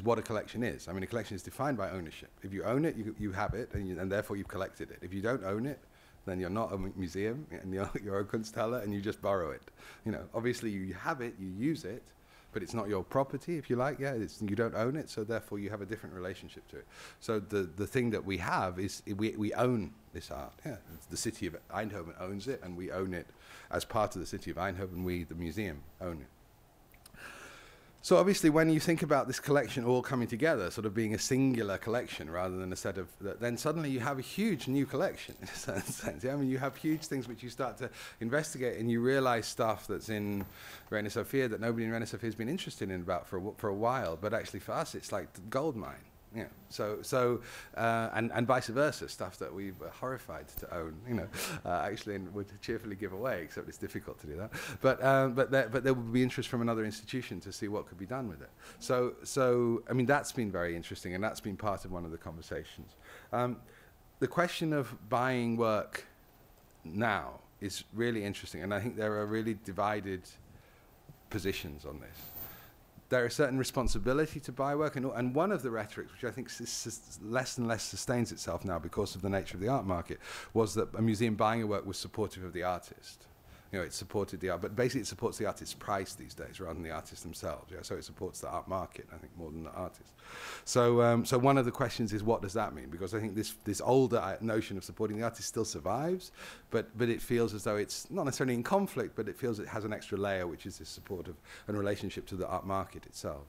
what a collection is. I mean, a collection is defined by ownership. If you own it, you have it, and therefore you've collected it. If you don't own it, then you're not a museum, and you're a Kunsthalle, and you just borrow it. You know, obviously you have it, you use it, but it's not your property, if you like. Yeah, you don't own it, so therefore you have a different relationship to it. So the thing that we have is we own this art. Yeah, the city of Eindhoven owns it, and we own it as part of the city of Eindhoven. We, the museum, own it. So obviously, when you think about this collection all coming together, sort of being a singular collection rather than a set of, then suddenly you have a huge new collection in a certain sense. Yeah? I mean, you have huge things which you start to investigate, and you realize stuff that's in Reina Sofia that nobody in Reina Sofia has been interested in about for a while. But actually, for us, it's like the gold mine. Yeah. And vice versa, stuff that we're horrified to own, you know, actually, and would cheerfully give away, except it's difficult to do that. But there would be interest from another institution to see what could be done with it. So I mean, that's been very interesting, and that's been part of one of the conversations. The question of buying work now is really interesting, and I think there are really divided positions on this. There is certain responsibility to buy work, and one of the rhetorics, which I think less and less sustains itself now because of the nature of the art market, was that a museum buying a work was supportive of the artist. You know, it supported the art, but basically it supports the artist's price these days rather than the artists themselves. Yeah? So it supports the art market, I think, more than the artist. So, so one of the questions is, what does that mean? Because I think this older notion of supporting the artist still survives, but it feels as though it's not necessarily in conflict, but it feels it has an extra layer, which is this support of and relationship to the art market itself.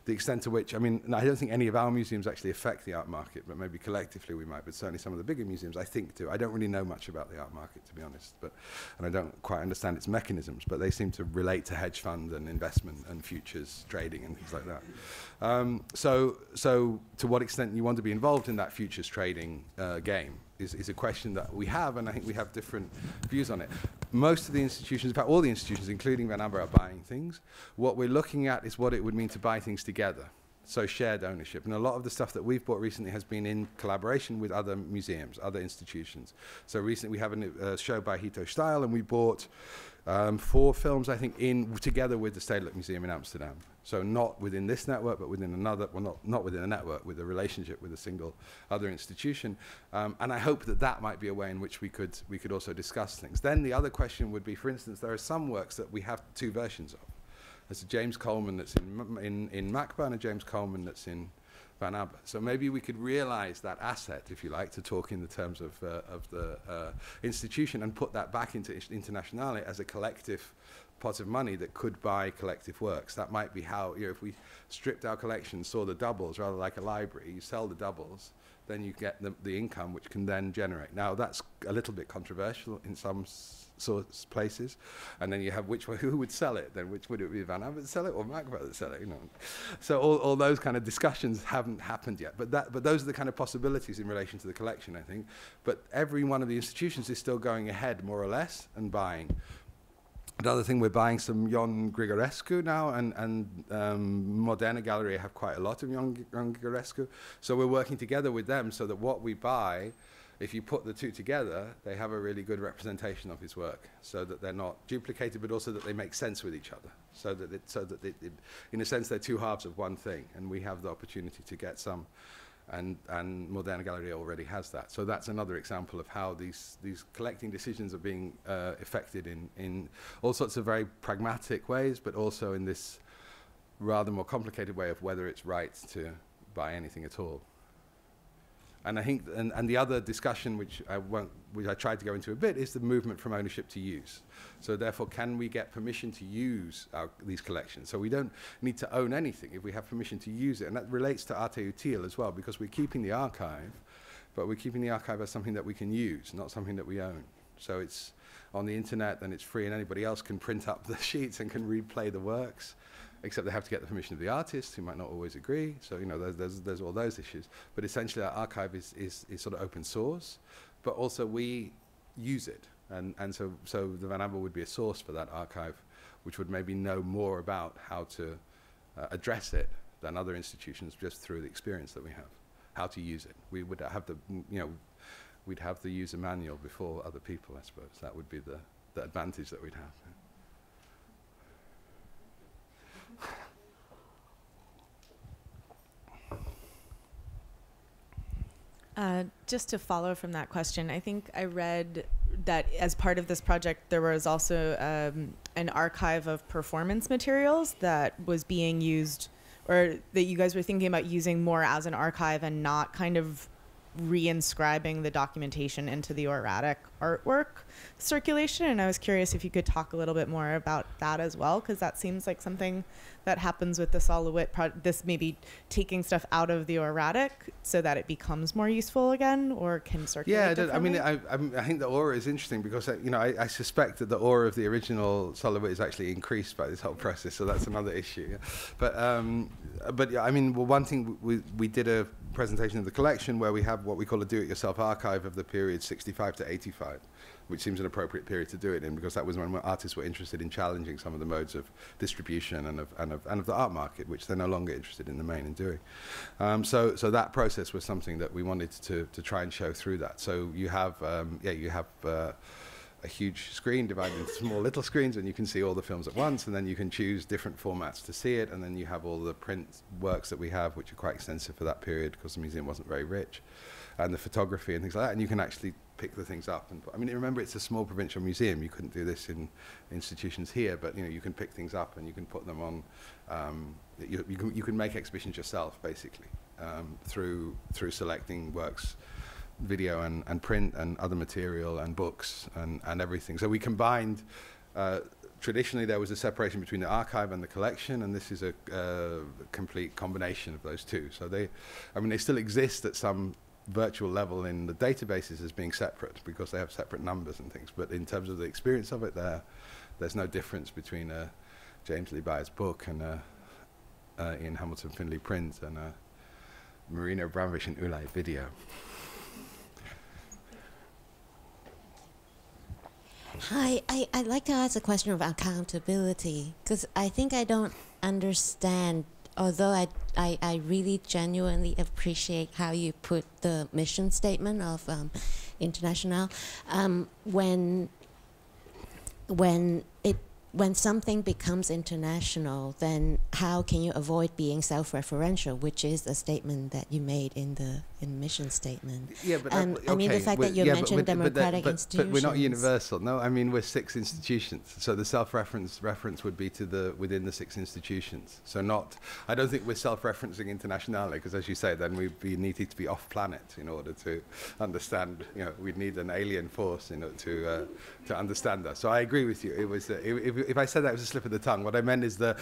The extent to which, I mean, I don't think any of our museums actually affect the art market, but maybe collectively we might, but certainly some of the bigger museums, I think, do. I don't really know much about the art market, to be honest, and I don't quite understand its mechanisms, but they seem to relate to hedge fund and investment and futures trading and things like that. So to what extent you want to be involved in that futures trading game is a question that we have, and I think we have different views on it. Most of the institutions, in fact all the institutions, including Van Abbe, are buying things. What we're looking at is what it would mean to buy things together, so shared ownership. And a lot of the stuff that we've bought recently has been in collaboration with other museums, other institutions. So recently we have a show by Hito Stijl, and we bought 4 films, I think, together with the Stedelijk Museum in Amsterdam. So not within this network, but within another, well, not within a network, with a relationship with a single other institution. And I hope that that might be a way in which we could also discuss things. Then the other question would be, for instance, there are some works that we have 2 versions of. There's a James Coleman that's in Makba and a James Coleman that's in Van Abbe. So maybe we could realize that asset, if you like, to talk in the terms of the institution, and put that back into Internationale as a collective pot of money that could buy collective works. That might be how, you know, if we stripped our collection, saw the doubles, rather like a library, you sell the doubles, then you get the income, which can then generate. Now, that's a little bit controversial in some places, and then you have who would sell it? Then which would it be, Van Abbe that sell it or Makba that sell it? You know, so all those kind of discussions haven't happened yet. But those are the kind of possibilities in relation to the collection, I think. But every one of the institutions is still going ahead, more or less, and buying. Another thing, we're buying some Ion Grigorescu now, and Moderne Gallery have quite a lot of Ion Grigorescu. So we're working together with them so that what we buy, if you put the 2 together, they have a really good representation of his work, so that they're not duplicated, but also that they make sense with each other, so that in a sense, they're 2 halves of one thing, and we have the opportunity to get some. And Moderne Gallery already has that. So that's another example of how these collecting decisions are being effected in all sorts of very pragmatic ways, but also in this rather more complicated way of whether it's right to buy anything at all. And I think, and the other discussion, which I tried to go into a bit, is the movement from ownership to use. So therefore, can we get permission to use these collections? So we don't need to own anything if we have permission to use it. And that relates to Arte util as well, because we're keeping the archive, but we're keeping the archive as something that we can use, not something that we own. So it's on the internet, and it's free, and anybody else can print up the sheets and can replay the works, except they have to get the permission of the artist, who might not always agree. So, you know, there's all those issues. But essentially, our archive is sort of open source, but also we use it. And so the Van Abel would be a source for that archive, which would maybe know more about how to address it than other institutions, just through the experience that we have, how to use it. We would have the, you know, we'd have the user manual before other people, I suppose. That would be the advantage that we'd have. Just to follow from that question, I think I read that as part of this project, there was also an archive of performance materials that was being used, or that you guys were thinking about using more as an archive and not kind of reinscribing the documentation into the erratic artwork circulation. And I was curious if you could talk a little bit more about that as well, because that seems like something that happens with the solowit this maybe taking stuff out of the erratic so that it becomes more useful again, or can circulate. Yeah, I mean, I think the aura is interesting because you know, I suspect that the aura of the original solowit is actually increased by this whole process, so that's another issue. Yeah. But yeah, I mean, well, one thing we did a presentation of the collection where we have what we call a do-it-yourself archive of the period 65 to 85, which seems an appropriate period to do it in, because that was when artists were interested in challenging some of the modes of distribution and of the art market, which they're no longer interested in the main in doing. So that process was something that we wanted to try and show through that. So you have a huge screen divided into small little screens, and you can see all the films at once, and then you can choose different formats to see it, and then you have all the print works that we have, which are quite extensive for that period because the museum wasn't very rich, and the photography and things like that, and you can actually pick the things up. And I mean, remember, it's a small provincial museum. You couldn't do this in institutions here, but you know, you can pick things up and you can put them on. You can make exhibitions yourself, basically, through selecting works, video and print and other material and books and everything. So we combined. Traditionally, there was a separation between the archive and the collection, and this is a complete combination of those two. So they still exist at some virtual level in the databases as being separate because they have separate numbers and things. But in terms of the experience of it, there's no difference between a James Lee Byers book and a Ian Hamilton Finlay print and a Marina Abramovich and Ulay video. Hi, I'd like to ask a question of accountability, because I think I don't understand, although I really genuinely appreciate how you put the mission statement of International, when something becomes international, then how can you avoid being self-referential, which is a statement that you made in the mission statement? Yeah, but I mean, the fact that you mentioned democratic institutions. But we're not universal. No, I mean, we're 6 institutions. So the reference would be to within the 6 institutions. So I don't think we're self-referencing internationally, because as you say, then we'd be needing to be off-planet in order to understand. You know, we'd need an alien force in order to understand that. So I agree with you. It was if I said that, it was a slip of the tongue. What I meant is the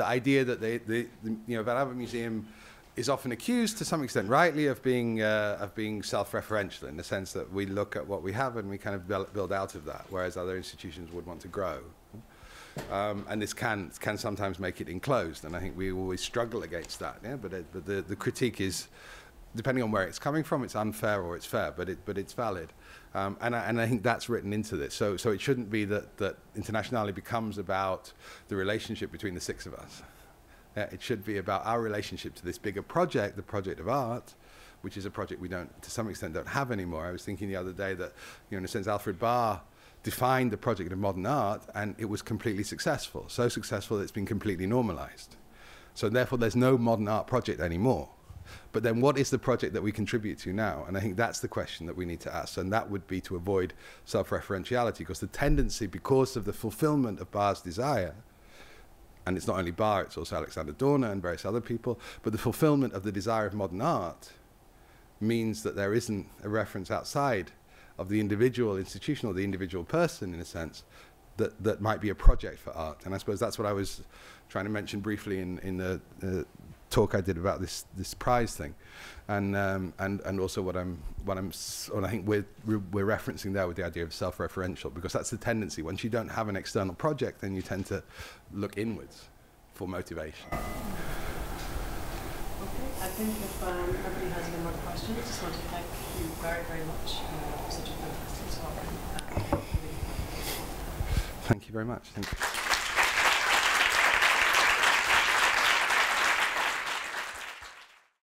idea that the Van Abel Museum is often accused, to some extent rightly, of being self-referential, in the sense that we look at what we have and we kind of build out of that, whereas other institutions would want to grow. And this can sometimes make it enclosed, and I think we always struggle against that. Yeah, but the critique is, depending on where it's coming from, it's unfair or it's fair, but it's valid. And I think that's written into this. So it shouldn't be that Internationale becomes about the relationship between the 6 of us. It should be about our relationship to this bigger project, the project of art, which is a project we to some extent don't have anymore. I was thinking the other day that, in a sense, Alfred Barr defined the project of modern art, and it was completely successful. So successful that it's been completely normalized. So therefore, there's no modern art project anymore. But then what is the project that we contribute to now? And I think that's the question that we need to ask. And that would be to avoid self-referentiality, because the tendency, because of the fulfillment of Barr's desire, and it's not only Barr, it's also Alexander Dorner and various other people, but the fulfillment of the desire of modern art means that there isn't a reference outside of the individual institution or the individual person, in a sense, that might be a project for art. And I suppose that's what I was trying to mention briefly in the talk I did about this prize thing, and also what I think we're referencing there with the idea of self-referential, because that's the tendency. Once you don't have an external project, then you tend to look inwards for motivation. Okay, I think if nobody has any more questions, I just want to thank you very, very much for such a fantastic talk. Thank you very much. Thank you.